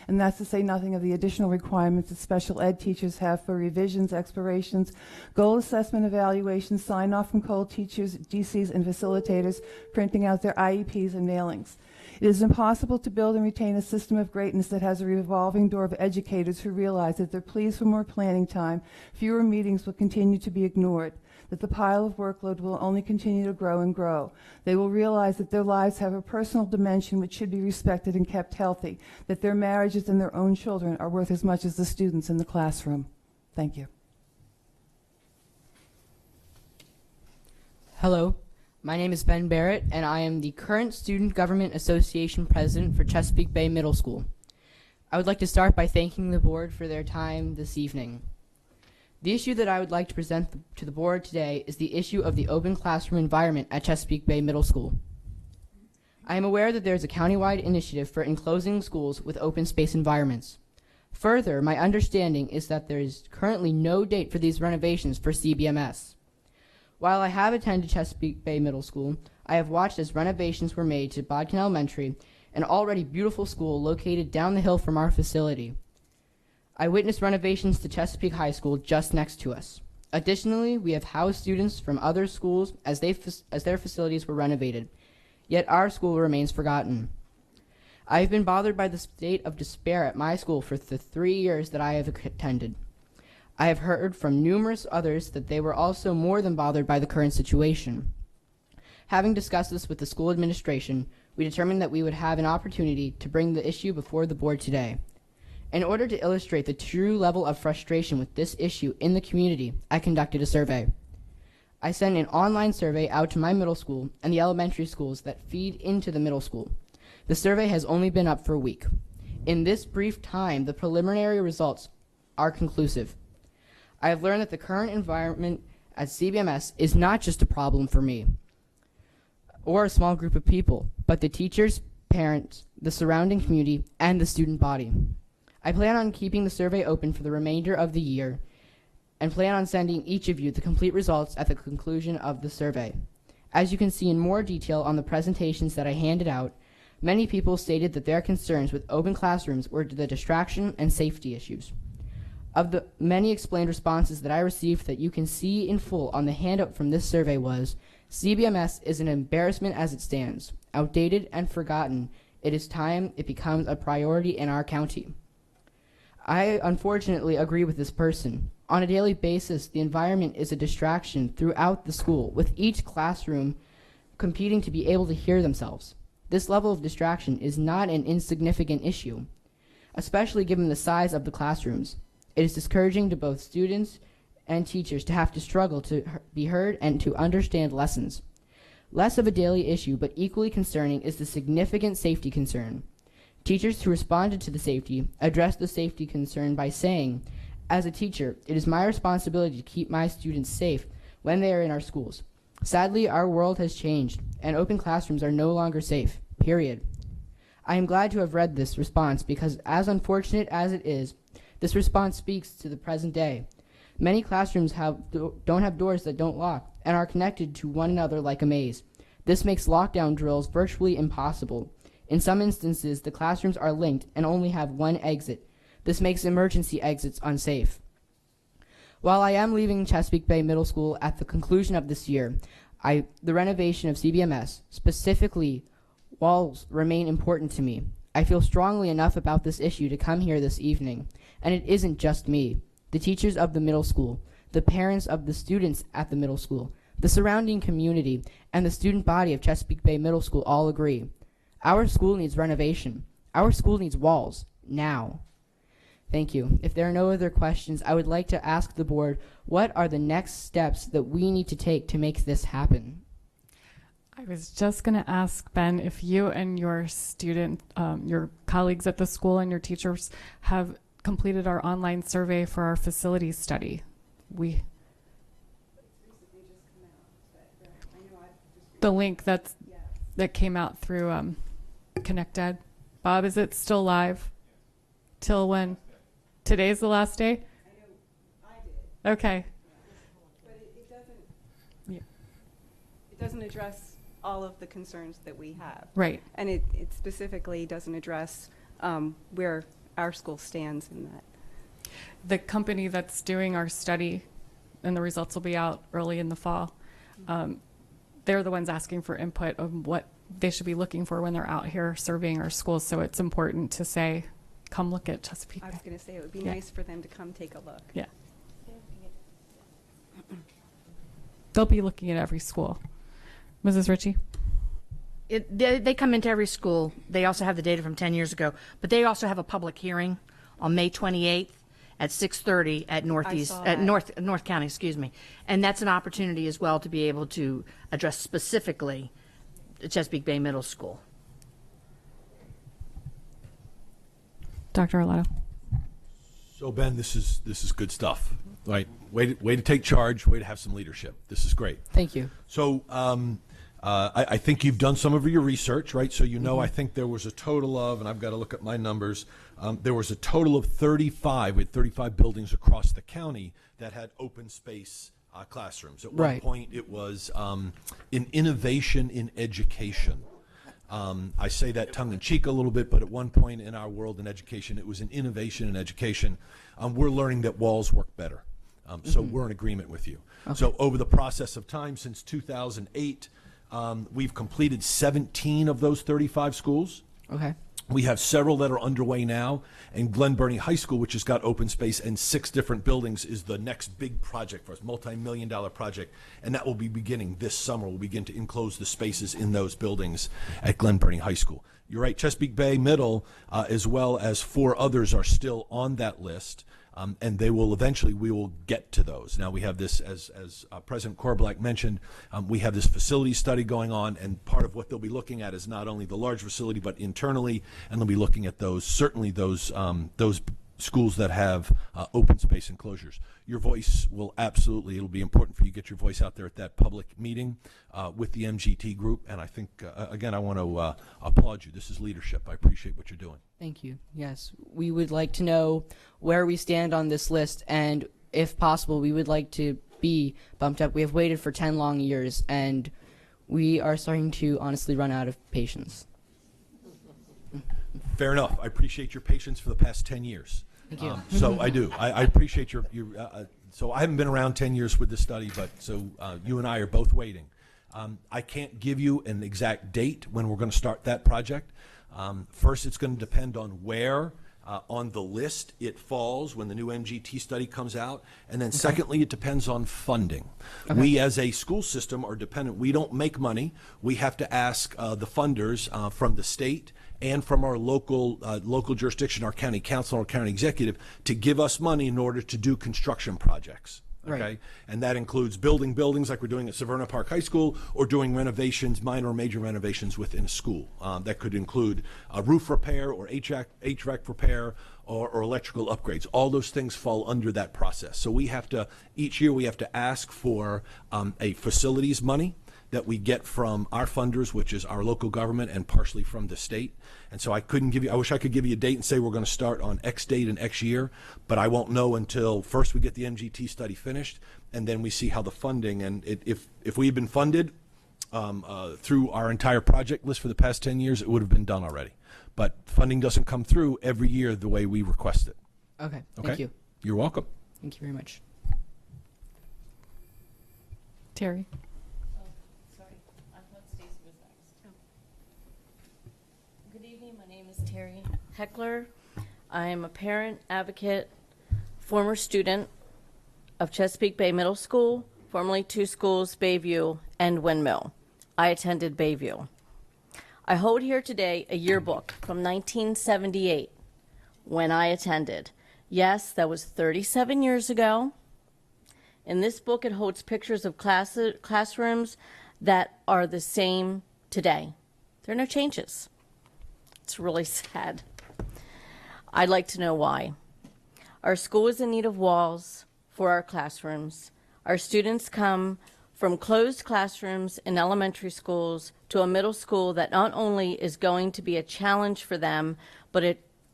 And that's to say nothing of the additional requirements that special ed teachers have for revisions, explorations, goal assessment evaluations, sign-off from co-teachers, DCs, and facilitators, printing out their IEPs and mailings. It is impossible to build and retain a system of greatness that has a revolving door of educators who realize that their pleas for more planning time, fewer meetings will continue to be ignored, that the pile of workload will only continue to grow and grow. They will realize that their lives have a personal dimension which should be respected and kept healthy, that their marriages and their own children are worth as much as the students in the classroom. Thank you. Hello, my name is Ben Barrett, and I am the current Student Government Association President for Chesapeake Bay Middle School. I would like to start by thanking the board for their time this evening. The issue that I would like to present to the board today is the issue of the open classroom environment at Chesapeake Bay Middle School. I am aware that there is a countywide initiative for enclosing schools with open space environments. Further, my understanding is that there is currently no date for these renovations for CBMS. While I have attended Chesapeake Bay Middle School, I have watched as renovations were made to Bodkin Elementary, an already beautiful school located down the hill from our facility. I witnessed renovations to Chesapeake High School just next to us. Additionally, we have housed students from other schools as their facilities were renovated, yet our school remains forgotten. I have been bothered by the state of despair at my school for the 3 years that I have attended. I have heard from numerous others that they were also more than bothered by the current situation. Having discussed this with the school administration, we determined that we would have an opportunity to bring the issue before the board today. In order to illustrate the true level of frustration with this issue in the community, I conducted a survey. I sent an online survey out to my middle school and the elementary schools that feed into the middle school. The survey has only been up for a week. In this brief time, the preliminary results are conclusive. I have learned that the current environment at CBMS is not just a problem for me or a small group of people, but the teachers, parents, the surrounding community, and the student body. I plan on keeping the survey open for the remainder of the year and plan on sending each of you the complete results at the conclusion of the survey. As you can see in more detail on the presentations that I handed out, many people stated that their concerns with open classrooms were the distraction and safety issues. Of the many explained responses that I received that you can see in full on the handout from this survey was, CBMS is an embarrassment as it stands, outdated and forgotten. It is time it becomes a priority in our county. I unfortunately agree with this person. On a daily basis, the environment is a distraction throughout the school, with each classroom competing to be able to hear themselves. This level of distraction is not an insignificant issue, especially given the size of the classrooms. It is discouraging to both students and teachers to have to struggle to be heard and to understand lessons. Less of a daily issue, but equally concerning, is the significant safety concern. Teachers who responded to the safety addressed the safety concern by saying, as a teacher, it is my responsibility to keep my students safe when they are in our schools. Sadly, our world has changed, and open classrooms are no longer safe, period. I am glad to have read this response because, as unfortunate as it is, this response speaks to the present day. Many classrooms don't have doors that don't lock and are connected to one another like a maze. This makes lockdown drills virtually impossible. In some instances, the classrooms are linked and only have one exit. This makes emergency exits unsafe. While I am leaving Chesapeake Bay Middle School at the conclusion of this year, the renovation of CBMS, specifically walls, remain important to me. I feel strongly enough about this issue to come here this evening, and it isn't just me. The teachers of the middle school, the parents of the students at the middle school, the surrounding community, and the student body of Chesapeake Bay Middle School all agree. Our school needs renovation. Our school needs walls, now. Thank you. If there are no other questions, I would like to ask the board, what are the next steps that we need to take to make this happen? I was just going to ask, Ben, if you and your your colleagues at the school and your teachers have completed our online survey for our facilities study. The link that came out through ConnectEd. Bob, is it still live? Till when? Today's the last day? I did. Okay. But it doesn't address all of the concerns that we have. Right. And it specifically doesn't address where our school stands in that. The company that's doing our study, and the results will be out early in the fall, they're the ones asking for input of what they should be looking for when they're out here surveying our schools. So it's important to say, come look at Chesapeake Bay. I was going to say it would be nice for them to come take a look. Yeah. They'll be looking at every school. Mrs. Ritchie? They come into every school. They also have the data from 10 years ago, but they also have a public hearing on May 28th at 6:30 at North County, excuse me. And that's an opportunity as well to be able to address specifically the Chesapeake Bay Middle School. Dr. Arlotto. So Ben, this is good stuff, right? Way to take charge. Way to have some leadership. This is great. Thank you. So I think you've done some of your research, right? So you know, I think there was a total of, and I've got to look at my numbers, there was a total of 35, with 35 buildings across the county that had open space classrooms. At one point, it was an innovation in education. I say that tongue-in-cheek a little bit, but at one point in our world in education, it was an innovation in education. We're learning that walls work better. So we're in agreement with you. Okay. So over the process of time, since 2008, we've completed 17 of those 35 schools. Okay. We have several that are underway now, and Glen Burnie High School, which has got open space and 6 different buildings, is the next big project for us, multi-million-dollar project, and that will be beginning this summer. We'll begin to enclose the spaces in those buildings at Glen Burnie High School. You're right, Chesapeake Bay Middle, as well as 4 others, are still on that list. And they will eventually, we will get to those. Now we have this, as President Korbelak mentioned, we have this facility study going on, and part of what they'll be looking at is not only the large facility, but internally, and they'll be looking at those, certainly those schools that have open space enclosures. Your voice will absolutely, it'll be important for you to get your voice out there at that public meeting with the MGT group, and I think, again, I want to applaud you. This is leadership. I appreciate what you're doing. Thank you. Yes, we would like to know where we stand on this list, and if possible, we would like to be bumped up. We have waited for 10 long years, and we are starting to honestly run out of patience. Fair enough. I appreciate your patience for the past 10 years. Thank you. So I do. I appreciate your so I haven't been around 10 years with this study, but so you and I are both waiting. I can't give you an exact date when we're going to start that project. First, it's going to depend on where on the list it falls when the new MGT study comes out. And then secondly, it depends on funding. Okay. We as a school system are dependent. We don't make money. We have to ask the funders from the state and from our local jurisdiction, our county council, our county executive, to give us money in order to do construction projects. Okay, right. And that includes building buildings like we're doing at Severna Park High School, or doing renovations, minor or major renovations within a school. That could include a roof repair, or HVAC repair, or electrical upgrades. All those things fall under that process. So we have to, each year we have to ask for a facilities money that we get from our funders, which is our local government, and partially from the state. And so I couldn't give you, I wish I could give you a date and say we're going to start on X date and X year, but I won't know until first we get the MGT study finished, and then we see how the funding, and if we had been funded through our entire project list for the past 10 years, it would have been done already. But funding doesn't come through every year the way we request it. Okay, thank you. You're welcome. Thank you very much. Terry. Terry Heckler. I am a parent, advocate, former student of Chesapeake Bay Middle School, formerly 2 schools, Bayview and Windmill. I attended Bayview. I hold here today a yearbook from 1978 when I attended. Yes, that was 37 years ago. In this book, it holds pictures of classrooms that are the same today. There are no changes. It's really sad. I'd like to know why. Our school is in need of walls for our classrooms. Our students come from closed classrooms in elementary schools to a middle school that not only is going to be a challenge for them, but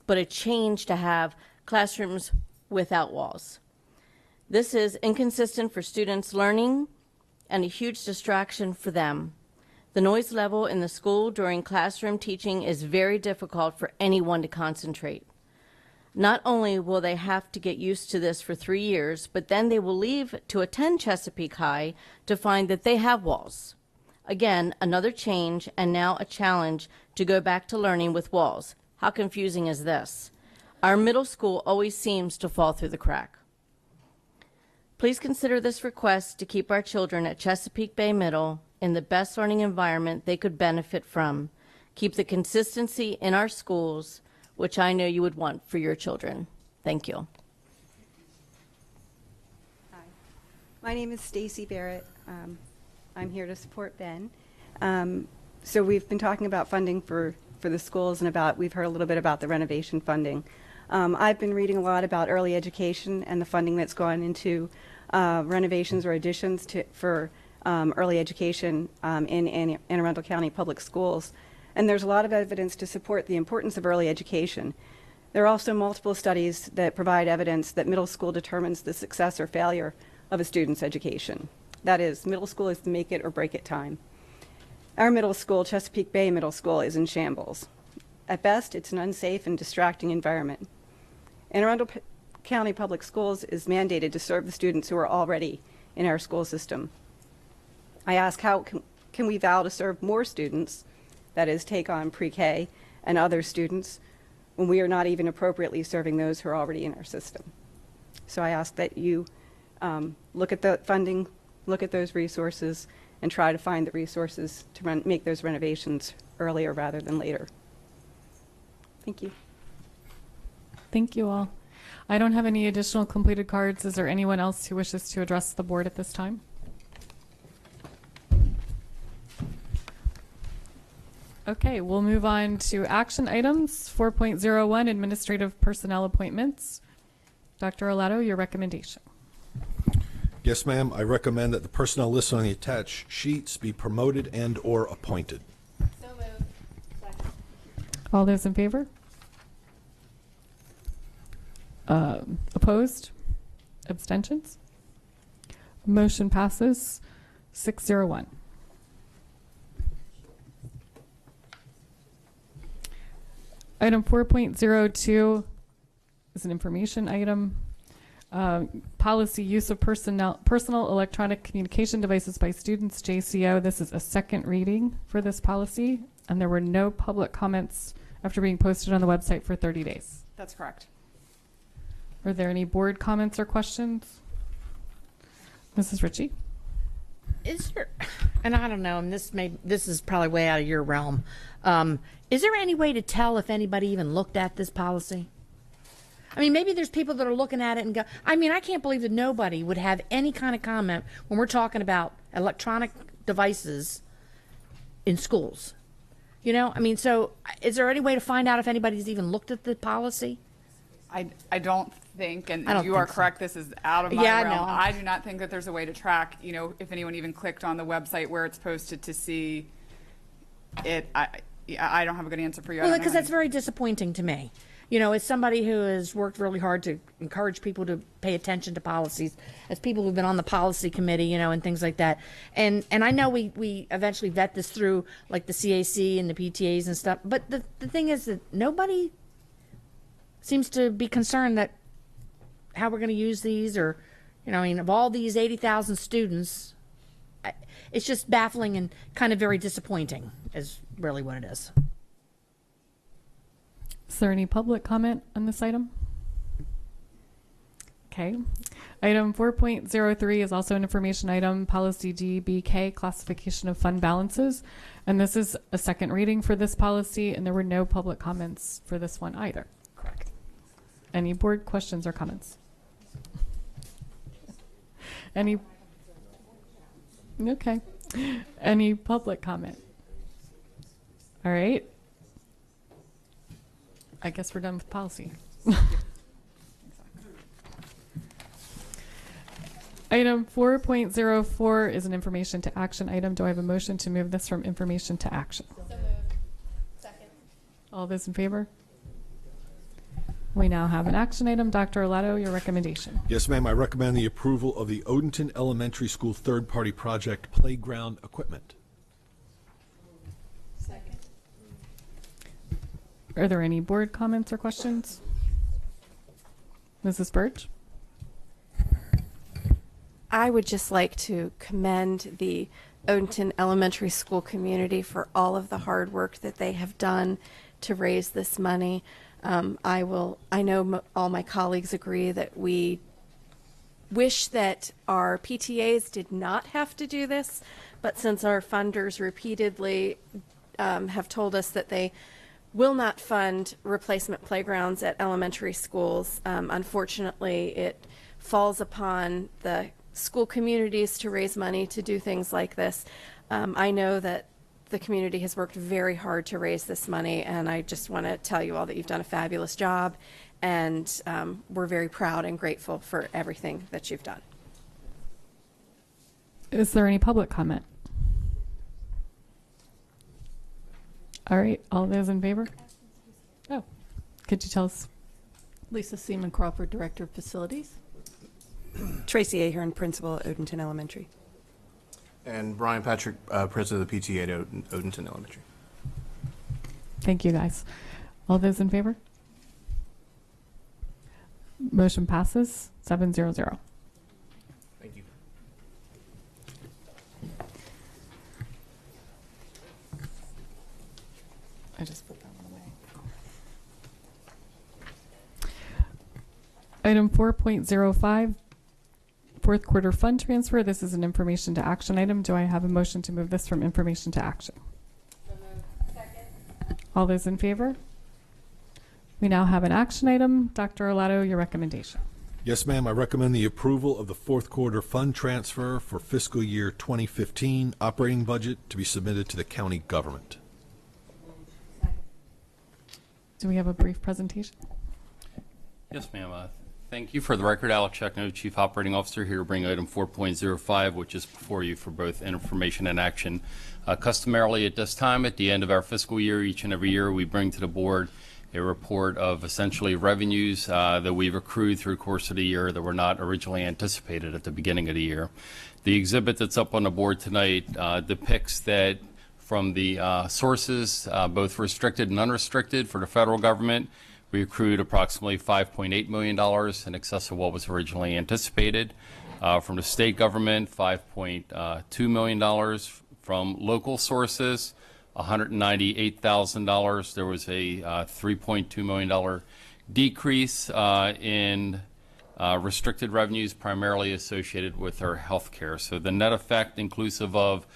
a change to have classrooms without walls. This is inconsistent for students learning and a huge distraction for them. The noise level in the school during classroom teaching is very difficult for anyone to concentrate. Not only will they have to get used to this for 3 years, but then they will leave to attend Chesapeake High to find that they have walls. Again, another change, and now a challenge to go back to learning with walls. How confusing is this? Our middle school always seems to fall through the crack. Please consider this request to keep our children at Chesapeake Bay Middle in the best learning environment they could benefit from. Keep the consistency in our schools, which I know you would want for your children. Thank you. Hi, my name is Stacy Barrett. I'm here to support Ben. So we've been talking about funding for the schools, and we've heard a little bit about the renovation funding. I've been reading a lot about early education and the funding that's gone into renovations or additions for early education in Anne Arundel County Public Schools. And there's a lot of evidence to support the importance of early education. There are also multiple studies that provide evidence that middle school determines the success or failure of a student's education. That is, middle school is the make it or break it time. Our middle school, Chesapeake Bay Middle School, is in shambles. At best, it's an unsafe and distracting environment. Anne Arundel County Public Schools is mandated to serve the students who are already in our school system. I ask, how can we vow to serve more students, that is, take on pre-K and other students, when we are not even appropriately serving those who are already in our system? So I ask that you look at the funding, look at those resources, and try to find the resources to make those renovations earlier rather than later. Thank you. Thank you all. I don't have any additional completed cards. Is there anyone else who wishes to address the board at this time? Okay, we'll move on to action items. 4.01, administrative personnel appointments. Dr. Olato, your recommendation. Yes, ma'am. I recommend that the personnel listed on the attached sheets be promoted and or appointed. So moved. Second. All those in favor? Opposed? Abstentions? Motion passes 601. Item 4.02 is an information item. Policy use of personal electronic communication devices by students, JCO. This is a second reading for this policy, and there were no public comments after being posted on the website for 30 days. That's correct. Are there any board comments or questions? Mrs. Ritchie? Is there, and I don't know, and this is probably way out of your realm. Is there any way to tell if anybody even looked at this policy? I mean, maybe there's people that are looking at it and go, I mean, I can't believe that nobody would have any kind of comment when we're talking about electronic devices in schools. You know, I mean, so is there any way to find out if anybody's even looked at the policy? I don't think, and I don't you are think so. correct, this is out of my Yeah, realm. no. I do not think that there's a way to track, you know, if anyone even clicked on the website where it's posted to see it. I don't have a good answer for you. I Well, don't know because how that's very disappointing to me. You know, as somebody who has worked really hard to encourage people to pay attention to policies, as people who've been on the policy committee, you know, and things like that. And I know we eventually vet this through, like the CAC and the PTAs and stuff. But the thing is that nobody seems to be concerned that how we're going to use these, or, you know, I mean, of all these 80,000 students, it's just baffling and kind of very disappointing is really what it is. Is there any public comment on this item? Okay. Item 4.03 is also an information item, policy DBK, classification of fund balances. And this is a second reading for this policy, and there were no public comments for this one either. Correct. Any board questions or comments? Any? Okay. Any public comment? All right. I guess we're done with policy. Item 4.04 is an information to action item. Do I have a motion to move this from information to action? So moved. Second. All those in favor? We now have an action item. Dr. Olato, your recommendation. Yes, ma'am. I recommend the approval of the Odenton Elementary School third-party project playground equipment. Second. Are there any board comments or questions? Mrs. Birch? I would just like to commend the Odenton Elementary School community for all of the hard work that they have done to raise this money. I know all my colleagues agree that we wish that our PTAs did not have to do this, but since our funders repeatedly have told us that they will not fund replacement playgrounds at elementary schools, unfortunately it falls upon the school communities to raise money to do things like this. I know that the community has worked very hard to raise this money, and I just want to tell you all that you've done a fabulous job, and we're very proud and grateful for everything that you've done. Is there any public comment? All right, all those in favor? Oh, could you tell us? Lisa Seaman Crawford, Director of Facilities. Tracy Ahern, Principal at Odenton Elementary. And Brian Patrick, President of the PTA at Odenton Elementary. Thank you, guys. All those in favor? Motion passes 7-0-0. Thank you. I just put that one away. Item 4.05, fourth quarter fund transfer. This is an information to action item. Do I have a motion to move this from information to action? All those in favor? We now have an action item. Dr. Arlato, your recommendation. Yes, ma'am. I recommend the approval of the fourth quarter fund transfer for fiscal year 2015 operating budget to be submitted to the county government. Do we have a brief presentation? Yes, ma'am. Thank you. For the record, Alex Checkno, Chief Operating Officer, here to bring item 4.05, which is before you for both information and action. Customarily at this time, at the end of our fiscal year, each and every year, we bring to the board a report of essentially revenues that we've accrued through the course of the year that were not originally anticipated at the beginning of the year. The exhibit that's up on the board tonight depicts that from the sources, both restricted and unrestricted for the federal government, we accrued approximately $5.8 million in excess of what was originally anticipated. From the state government, $5.2 million. From local sources, $198,000. There was a $3.2 million decrease in restricted revenues, primarily associated with our health care. So the net effect, inclusive of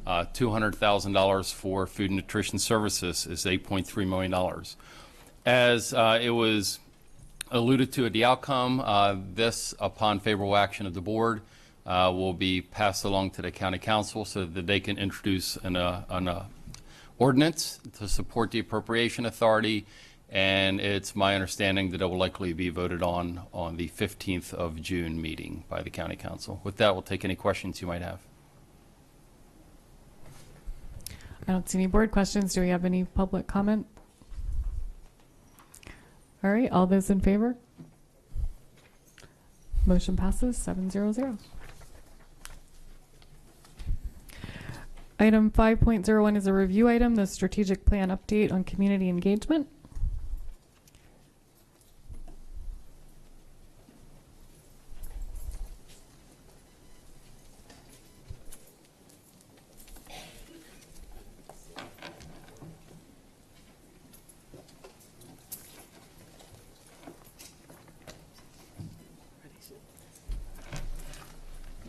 $200,000 for food and nutrition services, is $8.3 million. As it was alluded to at the outcome, this, upon favorable action of the board, will be passed along to the county council so that they can introduce an ordinance to support the appropriation authority, and it's my understanding that it will likely be voted on the 15th of June meeting by the county council. With that, we'll take any questions you might have. I don't see any board questions. Do we have any public comment? All right, all those in favor? Motion passes 7-0-0. Item 5.01 is a review item, the strategic plan update on community engagement.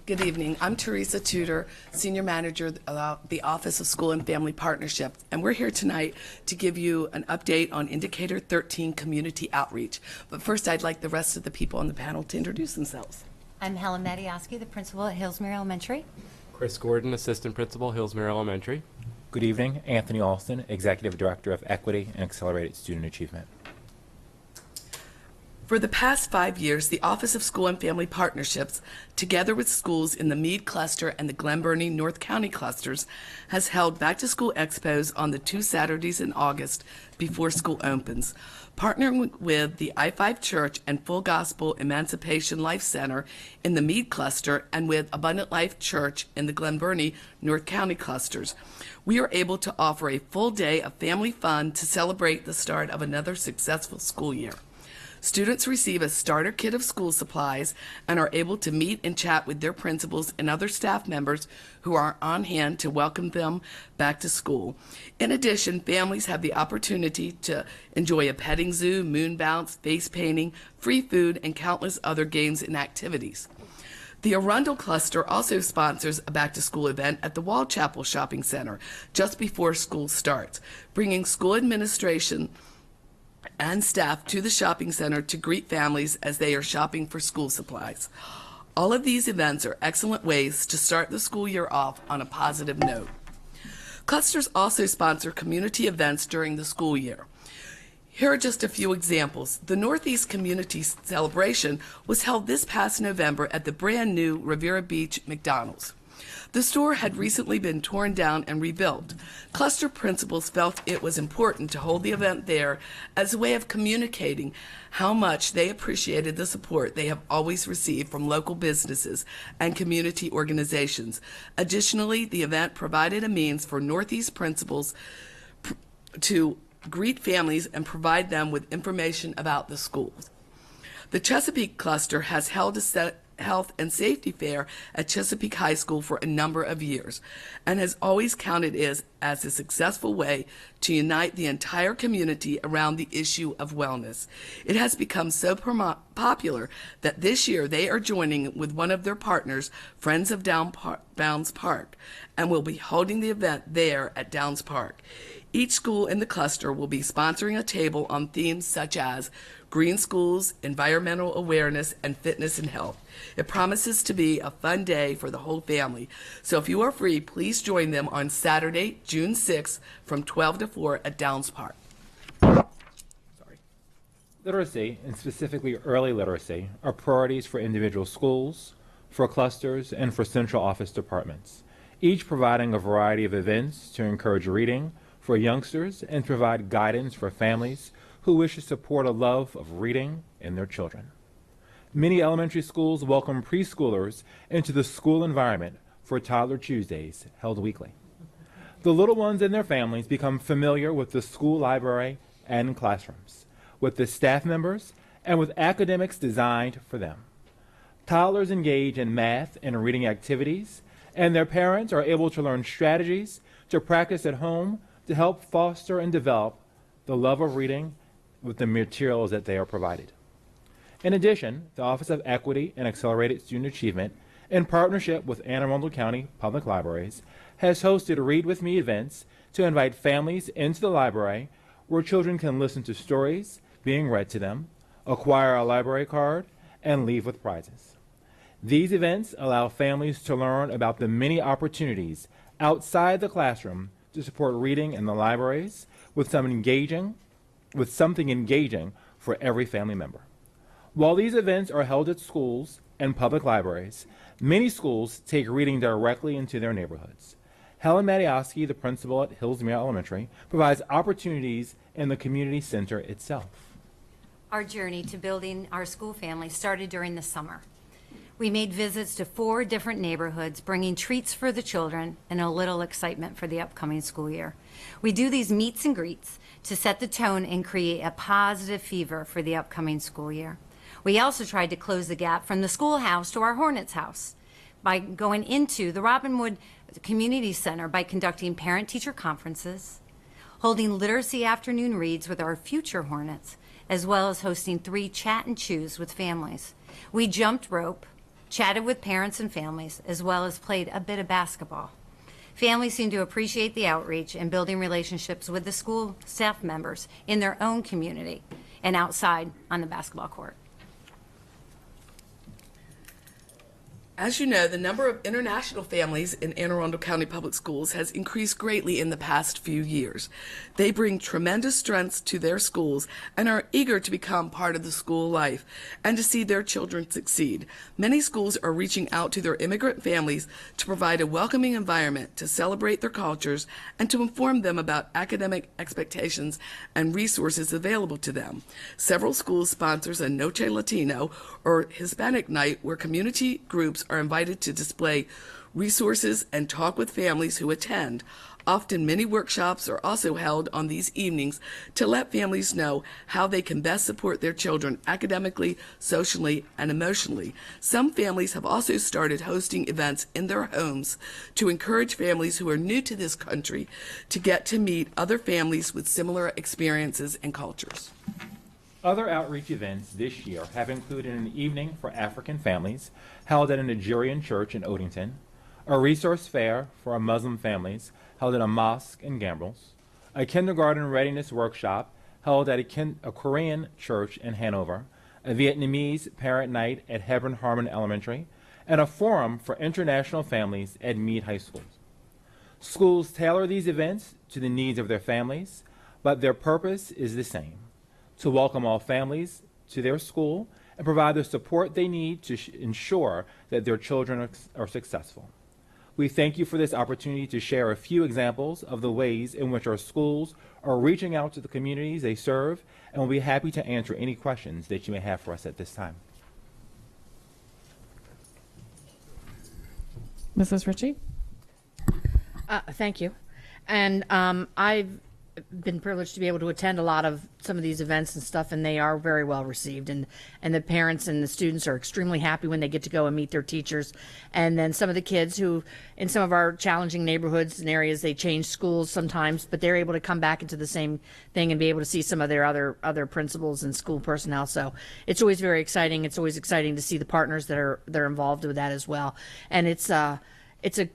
Good evening. I'm Teresa Tudor, Senior Manager of the Office of School and Family Partnership, and we're here tonight to give you an update on Indicator 13 Community Outreach. But first, I'd like the rest of the people on the panel to introduce themselves. I'm Helen Matioski, the principal at Hillsmere Elementary. Chris Gordon, Assistant Principal, Hillsmere Elementary. Good evening. Anthony Alston, Executive Director of Equity and Accelerated Student Achievement. For the past 5 years, the Office of School and Family Partnerships, together with schools in the Meade Cluster and the Glen Burnie North County clusters, has held back-to-school expos on the 2 Saturdays in August before school opens. Partnering with the I-5 Church and Full Gospel Emancipation Life Center in the Meade Cluster and with Abundant Life Church in the Glen Burnie North County clusters, we are able to offer a full day of family fun to celebrate the start of another successful school year. Students receive a starter kit of school supplies and are able to meet and chat with their principals and other staff members who are on hand to welcome them back to school. In addition, families have the opportunity to enjoy a petting zoo, moon bounce, face painting, free food, and countless other games and activities. The Arundel Cluster also sponsors a back-to-school event at the Wall Chapel Shopping Center just before school starts, bringing school administration and staff to the shopping center to greet families as they are shopping for school supplies. All of these events are excellent ways to start the school year off on a positive note. Clusters also sponsor community events during the school year. Here are just a few examples. The Northeast Community Celebration was held this past November at the brand new Riviera Beach McDonald's. The store had recently been torn down and rebuilt. Cluster principals felt it was important to hold the event there as a way of communicating how much they appreciated the support they have always received from local businesses and community organizations. Additionally, the event provided a means for Northeast principals to greet families and provide them with information about the schools. The Chesapeake Cluster has held a health and safety fair at Chesapeake High School for a number of years and has always counted it as a successful way to unite the entire community around the issue of wellness. It has become so popular that this year they are joining with one of their partners, Friends of Downs Park, and will be holding the event there at Downs Park. Each school in the cluster will be sponsoring a table on themes such as green schools, environmental awareness, and fitness and health. It promises to be a fun day for the whole family. So if you are free, please join them on Saturday, June 6th from 12 to 4 at Downs Park. Literacy, and specifically early literacy, are priorities for individual schools, for clusters, and for central office departments, each providing a variety of events to encourage reading for youngsters and provide guidance for families who wish to support a love of reading in their children. Many elementary schools welcome preschoolers into the school environment for Toddler Tuesdays, held weekly. The little ones and their families become familiar with the school library and classrooms, with the staff members, and with academics designed for them. Toddlers engage in math and reading activities, and their parents are able to learn strategies to practice at home to help foster and develop the love of reading with the materials that they are provided. In addition, the Office of Equity and Accelerated Student Achievement, in partnership with Anne Arundel County Public Libraries, has hosted Read With Me events to invite families into the library where children can listen to stories being read to them, acquire a library card, and leave with prizes. These events allow families to learn about the many opportunities outside the classroom to support reading in the libraries with something engaging for every family member. While these events are held at schools and public libraries, many schools take reading directly into their neighborhoods. Helen Matioski, the principal at Hillsmere Elementary, provides opportunities in the community center itself. Our journey to building our school family started during the summer. We made visits to 4 different neighborhoods, bringing treats for the children and a little excitement for the upcoming school year. We do these meets and greets to set the tone and create a positive fever for the upcoming school year. We also tried to close the gap from the schoolhouse to our Hornets house by going into the Robinwood Community Center by conducting parent-teacher conferences, holding literacy afternoon reads with our future Hornets, as well as hosting 3 chat and chews with families. We jumped rope, chatted with parents and families, as well as played a bit of basketball. Families seem to appreciate the outreach and building relationships with the school staff members in their own community and outside on the basketball court. As you know, the number of international families in Anne Arundel County Public Schools has increased greatly in the past few years. They bring tremendous strengths to their schools and are eager to become part of the school life and to see their children succeed. Many schools are reaching out to their immigrant families to provide a welcoming environment to celebrate their cultures and to inform them about academic expectations and resources available to them. Several schools sponsors a Noche Latino or Hispanic night where community groups are invited to display resources and talk with families who attend. Often many workshops are also held on these evenings to let families know how they can best support their children academically, socially, and emotionally. Some families have also started hosting events in their homes to encourage families who are new to this country to get to meet other families with similar experiences and cultures. Other outreach events this year have included an evening for African families held at a Nigerian church in Odenton, a resource fair for Muslim families held at a mosque in Gambrels, a kindergarten readiness workshop held at a Korean church in Hanover, a Vietnamese parent night at Hebron Harmon Elementary, and a forum for international families at Meade High School. Schools tailor these events to the needs of their families, but their purpose is the same: to welcome all families to their school and provide the support they need to ensure that their children are successful. We thank you for this opportunity to share a few examples of the ways in which our schools are reaching out to the communities they serve, and we'll be happy to answer any questions that you may have for us at this time. Mrs. Ritchie? Thank you. And I've been privileged to be able to attend a lot of some of these events and stuff, and they are very well received. And the parents and the students are extremely happy when they get to go and meet their teachers. And then some of the kids who, in some of our challenging neighborhoods and areas, they change schools sometimes, but they're able to come back into the same thing and be able to see some of their other principals and school personnel. So it's always very exciting. It's always exciting to see the partners that are involved with that as well. And it's a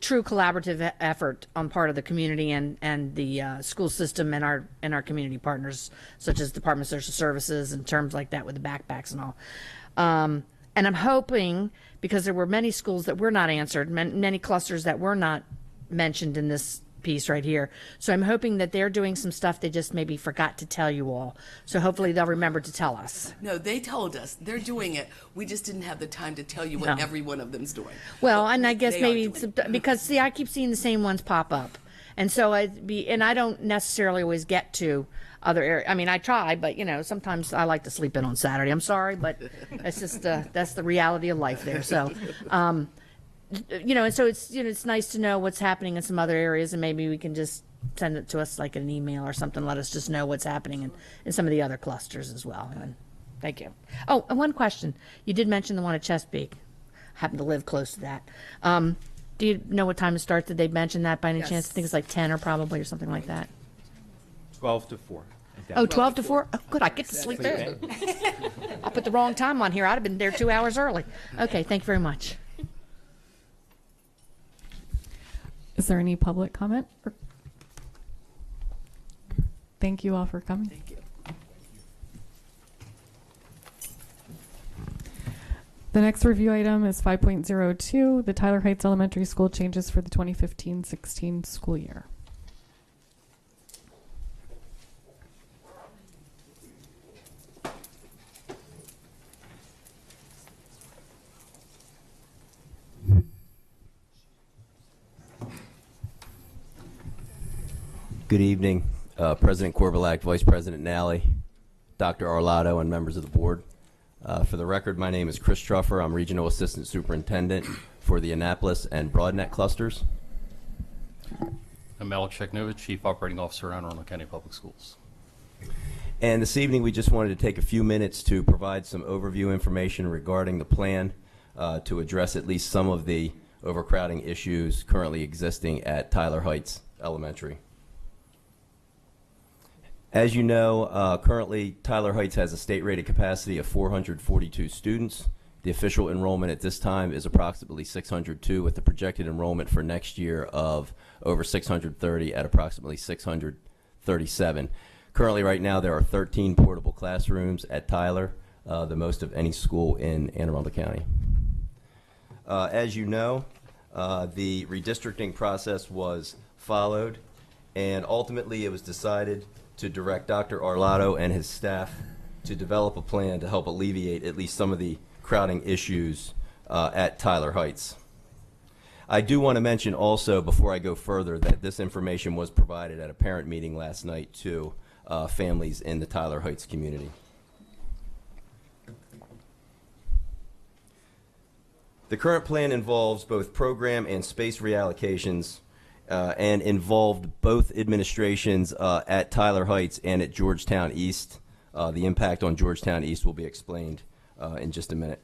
true collaborative effort on part of the community and the school system and our community partners, such as Department of Social Services and terms like that with the backpacks and all. And I'm hoping, because there were many schools that were not answered, many clusters that were not mentioned in this piece right here. So I'm hoping that they're doing some stuff they just maybe forgot to tell you all. So hopefully they'll remember to tell us. No, they told us. They're doing it. We just didn't have the time to tell you what No. every one of them's doing. Well, and I guess They are maybe doing because see, I keep seeing the same ones pop up, and so I don't necessarily always get to other areas. I mean, I try, but sometimes I like to sleep in on Saturday. I'm sorry, but that's just that's the reality of life there. So, and so it's nice to know what's happening in some other areas, and maybe we can just send it to us like an email or something. Let us just know what's happening in some of the other clusters as well. And thank you. Oh, and one question. You did mention the one at Chesapeake. I happen to live close to that. Do you know what time it starts? Did they mention that by any chance? I think it's like 10 or probably or something like that. 12 to 4. Oh, 12 to 4? Oh, good. I get to sleep there. I put the wrong time on here. I'd have been there 2 hours early. Okay, thank you very much. Is there any public comment? Thank you all for coming. Thank you. The next review item is 5.02, the Tyler Heights Elementary School changes for the 2015-16 school year. Good evening, President Korbelak, Vice President Nally, Dr. Arlotto, and members of the board. For the record, my name is Chris Truffer. I'm Regional Assistant Superintendent for the Annapolis and Broadneck clusters. I'm Alex Sheknovich, Chief Operating Officer, Anne Arundel County Public Schools. And this evening, we just wanted to take a few minutes to provide some overview information regarding the plan to address at least some of the overcrowding issues currently existing at Tyler Heights Elementary. As you know, currently Tyler Heights has a state-rated capacity of 442 students. The official enrollment at this time is approximately 602, with the projected enrollment for next year of over 630 at approximately 637. Currently, right now, there are 13 portable classrooms at Tyler, the most of any school in Anne Arundel County. As you know, the redistricting process was followed, and ultimately it was decided to direct Dr. Arlotto and his staff to develop a plan to help alleviate at least some of the crowding issues at Tyler Heights. I do want to mention also, before I go further, that this information was provided at a parent meeting last night to families in the Tyler Heights community. The current plan involves both program and space reallocations and involved both administrations at Tyler Heights and at Georgetown East. The impact on Georgetown East will be explained in just a minute.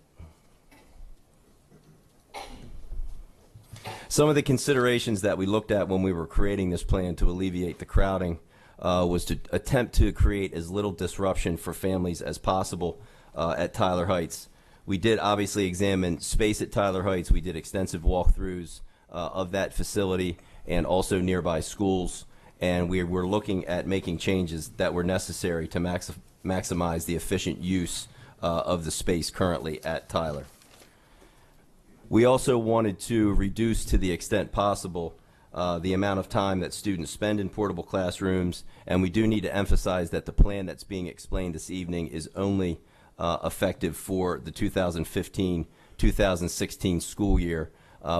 Some of the considerations that we looked at when we were creating this plan to alleviate the crowding was to attempt to create as little disruption for families as possible at Tyler Heights. We did obviously examine space at Tyler Heights. We did extensive walkthroughs of that facility and also nearby schools, and we were looking at making changes that were necessary to maximize the efficient use of the space currently at Tyler. We also wanted to reduce to the extent possible the amount of time that students spend in portable classrooms, and we do need to emphasize that the plan that's being explained this evening is only effective for the 2015-2016 school year.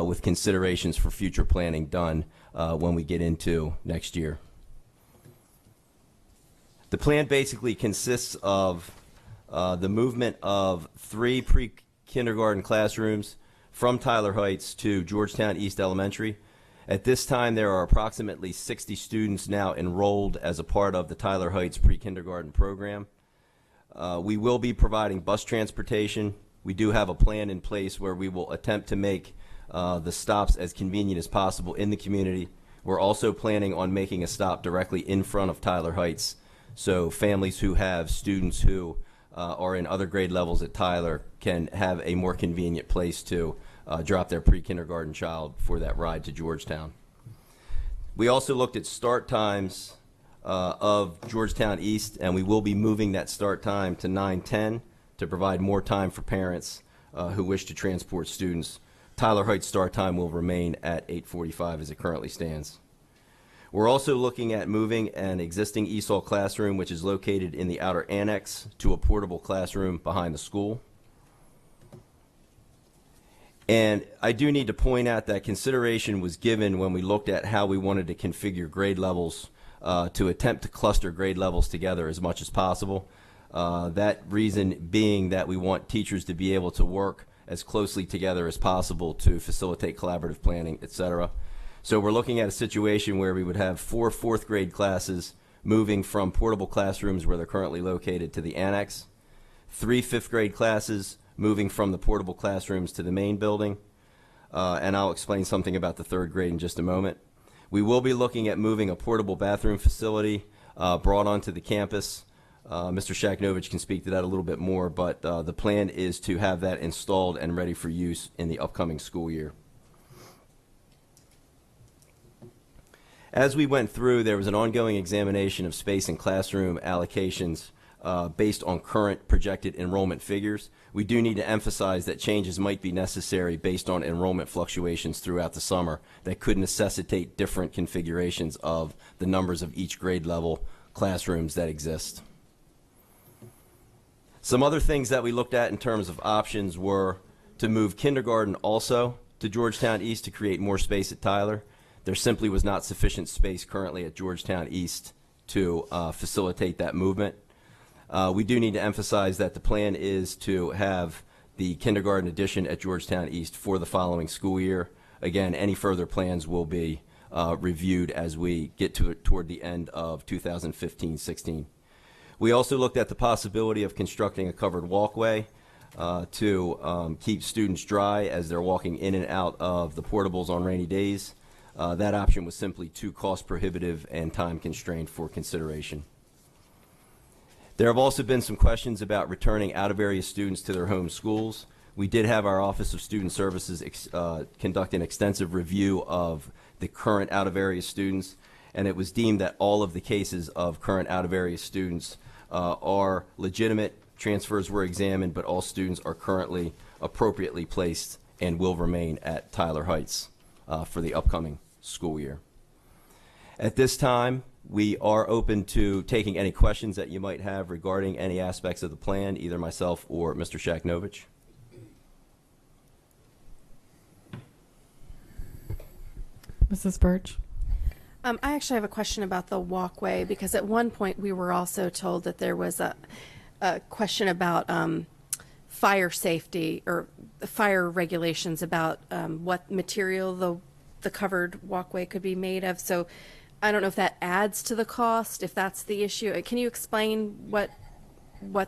with considerations for future planning done when we get into next year. The plan basically consists of the movement of 3 pre-kindergarten classrooms from Tyler Heights to Georgetown East Elementary. At this time, there are approximately 60 students now enrolled as a part of the Tyler Heights pre-kindergarten program. We will be providing bus transportation. We do have a plan in place where we will attempt to make the stops as convenient as possible in the community. We're also planning on making a stop directly in front of Tyler Heights, so families who have students who are in other grade levels at Tyler can have a more convenient place to drop their pre-kindergarten child for that ride to Georgetown. We also looked at start times of Georgetown East, and we will be moving that start time to 9:10 to provide more time for parents who wish to transport students. Tyler Heights start time will remain at 8:45 as it currently stands. We're also looking at moving an existing ESOL classroom, which is located in the outer annex, to a portable classroom behind the school. And I do need to point out that consideration was given when we looked at how we wanted to configure grade levels to attempt to cluster grade levels together as much as possible. That reason being that we want teachers to be able to work as closely together as possible to facilitate collaborative planning, etc. So we're looking at a situation where we would have 4 fourth grade classes moving from portable classrooms where they're currently located to the annex, 3 fifth grade classes moving from the portable classrooms to the main building, and I'll explain something about the 3rd grade in just a moment. We will be looking at moving a portable bathroom facility brought onto the campus. Mr. Shaknovich can speak to that a little bit more, but the plan is to have that installed and ready for use in the upcoming school year. As we went through, there was an ongoing examination of space and classroom allocations based on current projected enrollment figures. We do need to emphasize that changes might be necessary based on enrollment fluctuations throughout the summer that could necessitate different configurations of the numbers of each grade level classrooms that exist. Some other things that we looked at in terms of options were to move kindergarten also to Georgetown East to create more space at Tyler. There simply was not sufficient space currently at Georgetown East to facilitate that movement. We do need to emphasize that the plan is to have the kindergarten addition at Georgetown East for the following school year. Again, any further plans will be reviewed as we get toward the end of 2015-16. We also looked at the possibility of constructing a covered walkway to keep students dry as they're walking in and out of the portables on rainy days. That option was simply too cost prohibitive and time constrained for consideration. There have also been some questions about returning out-of-area students to their home schools. We did have our Office of Student Services conduct an extensive review of the current out-of-area students, and it was deemed that all of the cases of current out-of-area students are legitimate. Transfers were examined, but all students are currently appropriately placed and will remain at Tyler Heights for the upcoming school year. At this time, we are open to taking any questions that you might have regarding any aspects of the plan, either myself or Mr. Shaknovich. Mrs. Birch? I actually have a question about the walkway, because at one point we were also told that there was a question about fire safety or fire regulations about what material the covered walkway could be made of. So I don't know if that adds to the cost, if that's the issue. Can you explain what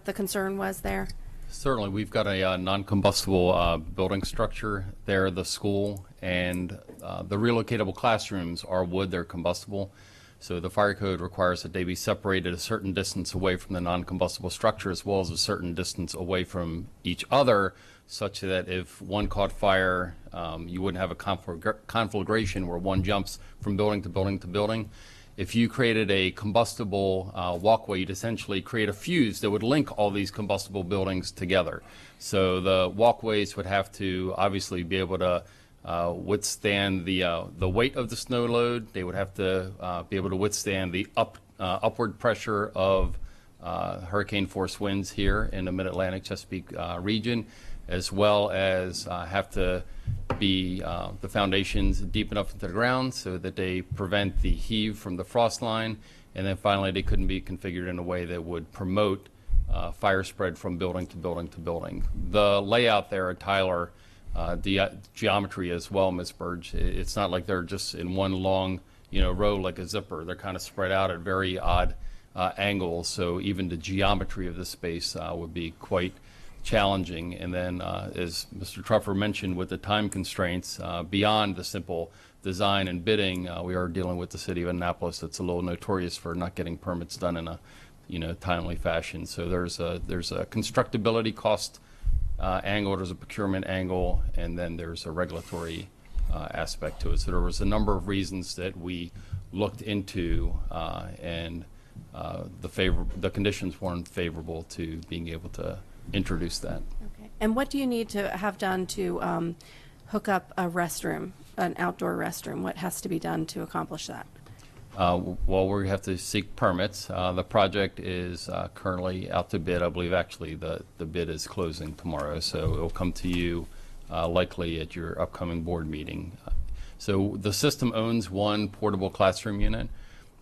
the concern was there? Certainly. We've got a non-combustible building structure there at the school, and the relocatable classrooms are wood. They're combustible. So the fire code requires that they be separated a certain distance away from the non-combustible structure, as well as a certain distance away from each other, such that if one caught fire, you wouldn't have a conflagration where one jumps from building to building to building. If you created a combustible walkway, you'd essentially create a fuse that would link all these combustible buildings together. So the walkways would have to obviously be able to withstand the weight of the snow load. They would have to be able to withstand the upward pressure of hurricane force winds here in the Mid-Atlantic Chesapeake region, as well as have to be the foundations deep enough into the ground so that they prevent the heave from the frost line. And then finally, they couldn't be configured in a way that would promote fire spread from building to building to building. The layout there at Tyler, the geometry as well, Ms. Burge, it's not like they're just in one long row like a zipper. They're kind of spread out at very odd angles, so even the geometry of the space would be quite challenging. And then, as Mr. Truffer mentioned, with the time constraints, beyond the simple design and bidding, we are dealing with the city of Annapolis that's a little notorious for not getting permits done in a timely fashion. So there's a constructability cost angle, there's a procurement angle, and then there's a regulatory aspect to it. So there was a number of reasons that we looked into, and the conditions weren't favorable to being able to introduce that. Okay. And what do you need to have done to hook up a restroom, an outdoor restroom? What has to be done to accomplish that? Well, we have to seek permits. The project is currently out to bid. I believe actually the bid is closing tomorrow, so it will come to you likely at your upcoming board meeting. So the system owns one portable classroom unit.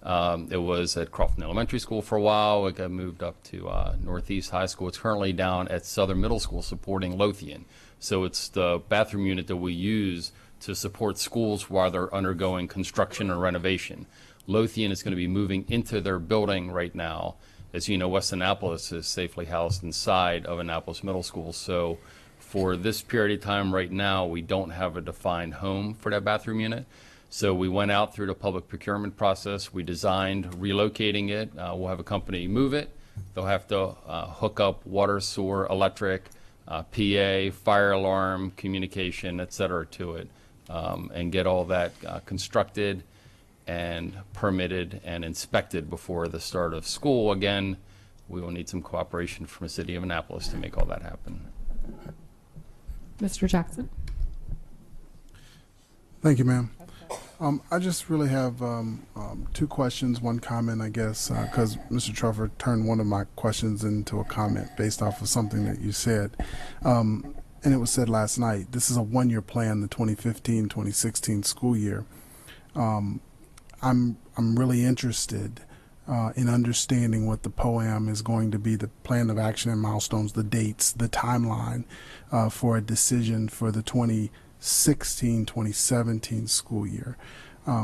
It was at Crofton Elementary School for a while. It got moved up to Northeast High School. It's currently down at Southern Middle School supporting Lothian. So it's the bathroom unit that we use to support schools while they're undergoing construction or renovation. Lothian is going to be moving into their building right now. As you know, West Annapolis is safely housed inside of Annapolis Middle School. So for this period of time right now, we don't have a defined home for that bathroom unit. So we went out through the public procurement process. We designed relocating it. We'll have a company move it. They'll have to hook up water, sewer, electric, PA, fire alarm, communication, et cetera, to it, and get all that constructed and permitted and inspected before the start of school. Again, we will need some cooperation from the city of Annapolis to make all that happen. Mr. Jackson. Thank you, ma'am. I just really have two questions, one comment, I guess, because Mr. Truffer turned one of my questions into a comment based off of something that you said. And it was said last night, this is a one-year plan, the 2015-2016 school year. I'm really interested in understanding what the POAM is going to be, the plan of action and milestones, the dates, the timeline for a decision for the 2016-2017 school year,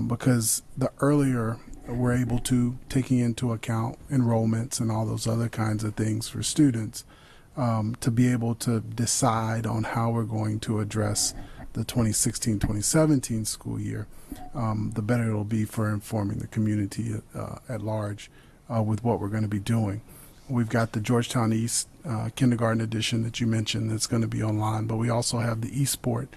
because the earlier we're able to, taking into account enrollments and all those other kinds of things for students, to be able to decide on how we're going to address the 2016-2017 school year, the better it'll be for informing the community at large with what we're going to be doing. We've got the Georgetown East kindergarten edition that you mentioned that's going to be online, but we also have the Eastport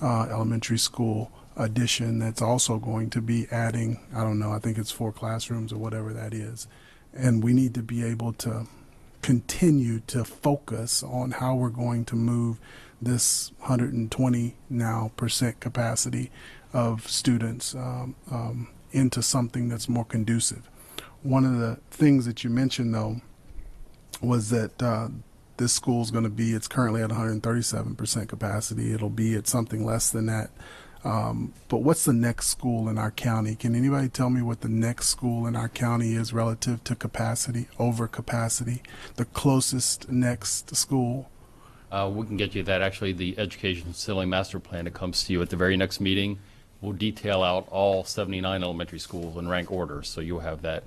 elementary school edition that's also going to be adding, I don't know, I think it's 4 classrooms or whatever that is. And we need to be able to continue to focus on how we're going to move this 120% now capacity of students into something that's more conducive. One of the things that you mentioned, though, was that this school is going to be, it's currently at 137% capacity. It'll be at something less than that. But what's the next school in our county? Can anybody tell me what the next school in our county is relative to capacity, over capacity? The closest next school? We can get you that. Actually, the Education Facility Master Plan that comes to you at the very next meeting will detail out all 79 elementary schools in rank order. So you'll have that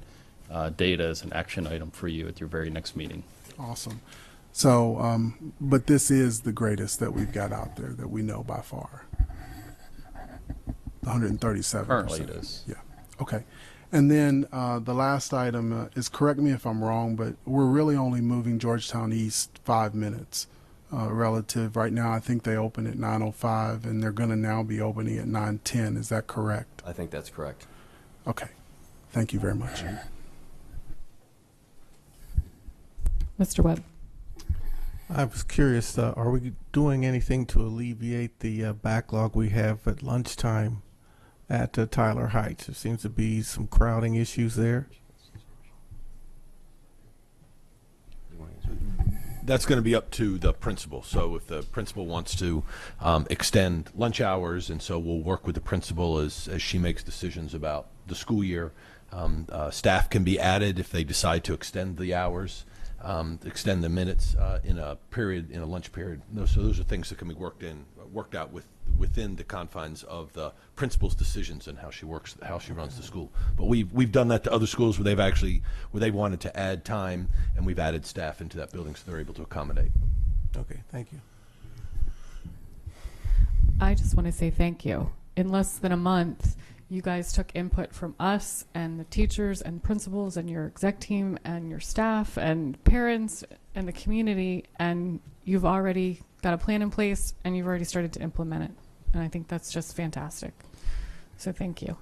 data as an action item for you at your very next meeting. Awesome. So, but this is the greatest that we've got out there that we know by far. 137%. Currently it is. Yeah. Okay. And then the last item is, correct me if I'm wrong, but we're really only moving Georgetown East 5 minutes relative. Right now, I think they open at 9:05, and they're going to now be opening at 9:10. Is that correct? I think that's correct. Okay. Thank you very much. Mr. Webb. I was curious, are we doing anything to alleviate the backlog we have at lunchtime at Tyler Heights? There seems to be some crowding issues there. That's going to be up to the principal. So if the principal wants to extend lunch hours, and so we'll work with the principal as she makes decisions about the school year. Staff can be added if they decide to extend the hours, extend the minutes in a lunch period. So those are things that can be worked out within the confines of the principal's decisions and how she runs the school. But we've done that to other schools where they wanted to add time, and we've added staff into that building so they're able to accommodate. Okay, thank you. I just want to say thank you. In less than a month, you guys took input from us and the teachers and principals and your exec team and your staff and parents and the community, and you've already got a plan in place and you've already started to implement it. And I think that's just fantastic. So thank you.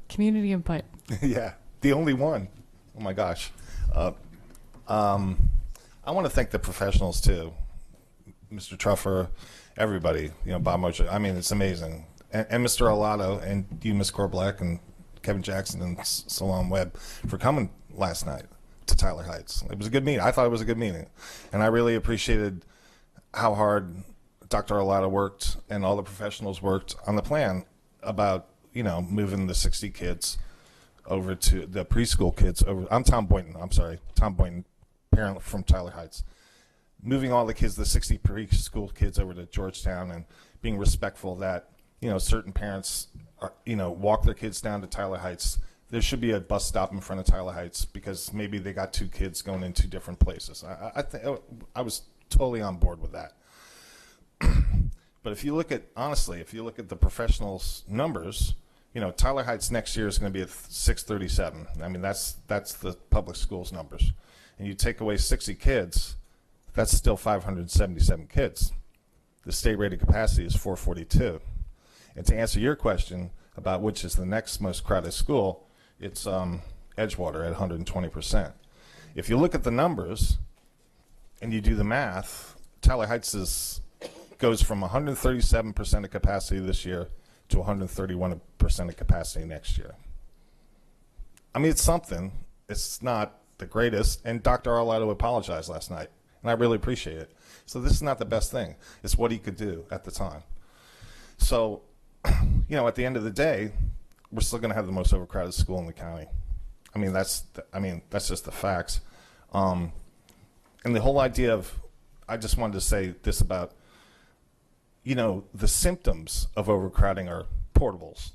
Community input. Yeah, the only one. Oh my gosh. I want to thank the professionals too. Mr. Truffer, everybody, Bob Mosher. I mean, it's amazing. And Mr. Alato and you, Ms. Korblack, and Kevin Jackson and Salon Webb for coming last night to Tyler Heights. It was a good meeting. I thought it was a good meeting. And I really appreciated how hard Dr. Alato worked and all the professionals worked on the plan about, moving the 60 kids over to the preschool kids over. I'm Tom Boynton. I'm sorry. Tom Boynton, parent from Tyler Heights. Moving all the kids, the 60 preschool kids over to Georgetown, and being respectful that, certain parents are, walk their kids down to Tyler Heights. There should be a bus stop in front of Tyler Heights because maybe they got two kids going in two different places. I was totally on board with that. But if you look at the professionals' numbers, Tyler Heights next year is going to be at 637. I mean, that's the public schools numbers. And you take away 60 kids, that's still 577 kids. The state rated capacity is 442. And to answer your question about which is the next most crowded school, it's Edgewater at 120%. If you look at the numbers and you do the math, Tyler Heights goes from 137% of capacity this year to 131% of capacity next year. I mean, it's something. It's not the greatest. And Dr. Arlato apologized last night, and I really appreciate it. So this is not the best thing. It's what he could do at the time. So, at the end of the day, we're still going to have the most overcrowded school in the county. I mean, that's just the facts. And the whole idea of, I just wanted to say this about, the symptoms of overcrowding are portables,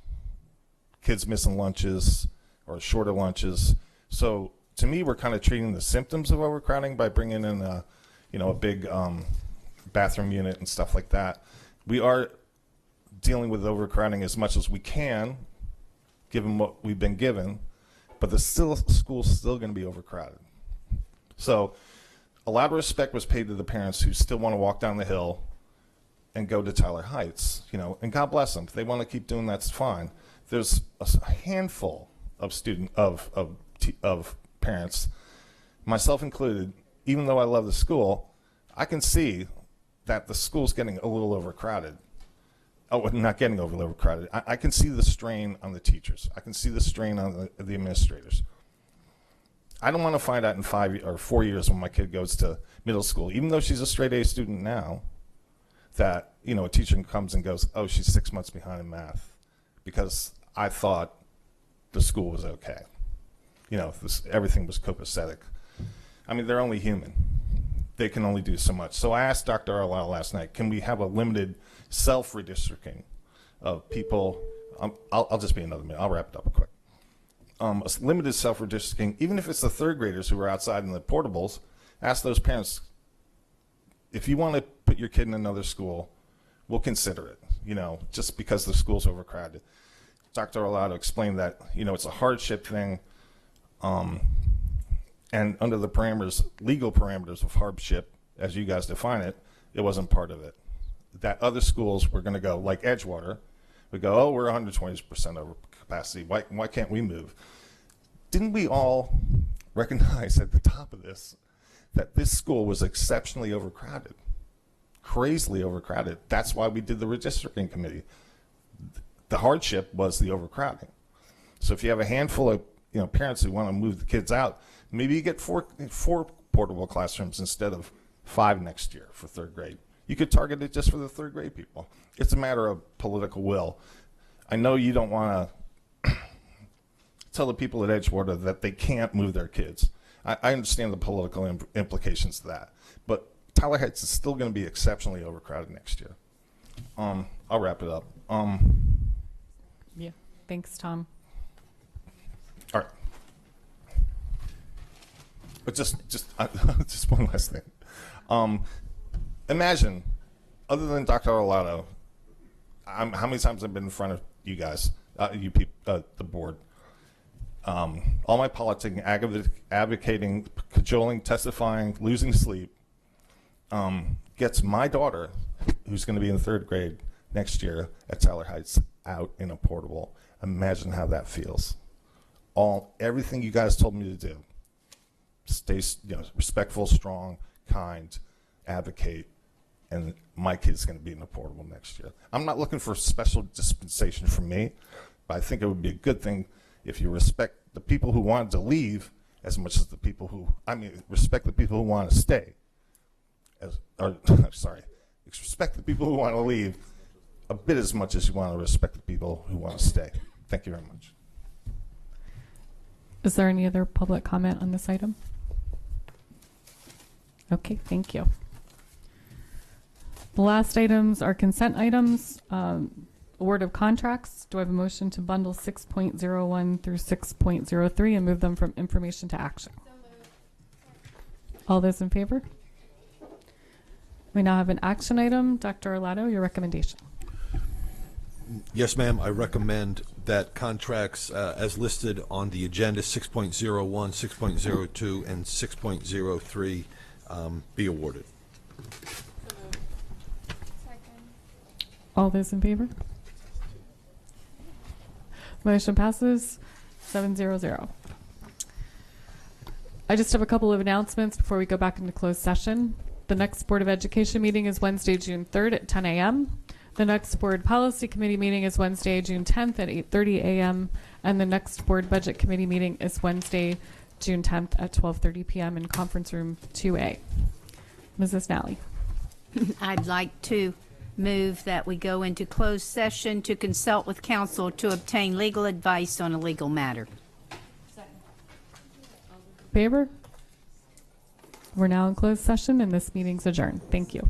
kids missing lunches or shorter lunches. So to me, we're kind of treating the symptoms of overcrowding by bringing in a big bathroom unit and stuff like that. We are dealing with overcrowding as much as we can, given what we've been given, but the school's still going to be overcrowded. So a lot of respect was paid to the parents who still want to walk down the hill and go to Tyler Heights, and God bless them. If they want to keep doing that's fine. There's a handful of parents, myself included, even though I love the school, I can see that the school's getting a little overcrowded. Oh, not getting overcrowded. I can see the strain on the teachers. I can see the strain on the administrators. I don't want to find out in 5 or 4 years when my kid goes to middle school, even though she's a straight A student now, that, a teacher comes and goes, oh, she's 6 months behind in math because I thought the school was okay. Everything was copacetic. I mean, they're only human. They can only do so much. So I asked Dr. Arlyle last night, can we have a limited self-redistricting of people? I'll just be another minute. I'll wrap it up quick. A limited self-redistricting, even if it's the third graders who are outside in the portables, ask those parents, if you want to put your kid in another school, we'll consider it, just because the school's overcrowded. Dr. Arlato explained that, it's a hardship thing, and under the legal parameters of hardship, as you guys define it, it wasn't part of it. That other schools were going to go, like Edgewater, would go, oh, we're 120% over capacity. Why can't we move? Didn't we all recognize at the top of this that this school was exceptionally overcrowded, crazily overcrowded? That's why we did the redistricting committee. The hardship was the overcrowding. So if you have a handful of parents who want to move the kids out, Maybe you get four portable classrooms instead of 5 next year for 3rd grade. You could target it just for the 3rd grade people. It's a matter of political will. I know you don't want to tell the people at Edgewater that they can't move their kids. I understand the political implications of that. But Tyler Heights is still going to be exceptionally overcrowded next year. I'll wrap it up. Yeah. Thanks, Tom. All right. But just one last thing. Imagine, other than Dr. Arlotto, how many times I've been in front of you guys, you people, the board. All my politicking, advocating, cajoling, testifying, losing sleep, gets my daughter, who's going to be in 3rd grade next year at Tyler Heights, out in a portable. Imagine how that feels. Everything you guys told me to do. Stay, respectful, strong, kind, advocate, and my kid's going to be in a portable next year. I'm not looking for special dispensation from me, but I think it would be a good thing if you respect the people who wanted to leave as much as the people who, respect the people who want to stay. Respect the people who want to leave a bit as much as you want to respect the people who want to stay. Thank you very much. Is there any other public comment on this item? Okay, thank you. The last items are consent items. Award of contracts. Do I have a motion to bundle 6.01 through 6.03 and move them from information to action? All those in favor? We now have an action item. Dr. Arlotto, your recommendation. Yes, ma'am. I recommend that contracts as listed on the agenda 6.01, 6.02, and 6.03 be awarded. All those in favor? Motion passes 7-0-0. I just have a couple of announcements before we go back into closed session. The next Board of Education meeting is Wednesday, June 3rd at 10 a.m. The next Board Policy Committee meeting is Wednesday, June 10th at 8:30 a.m. And the next Board Budget Committee meeting is Wednesday, June 10th at 12:30 p.m. in Conference Room 2A. Mrs. Nally. I'd like to move that we go into closed session to consult with counsel to obtain legal advice on a legal matter. Favor? We're now in closed session and this meeting's adjourned. Thank you.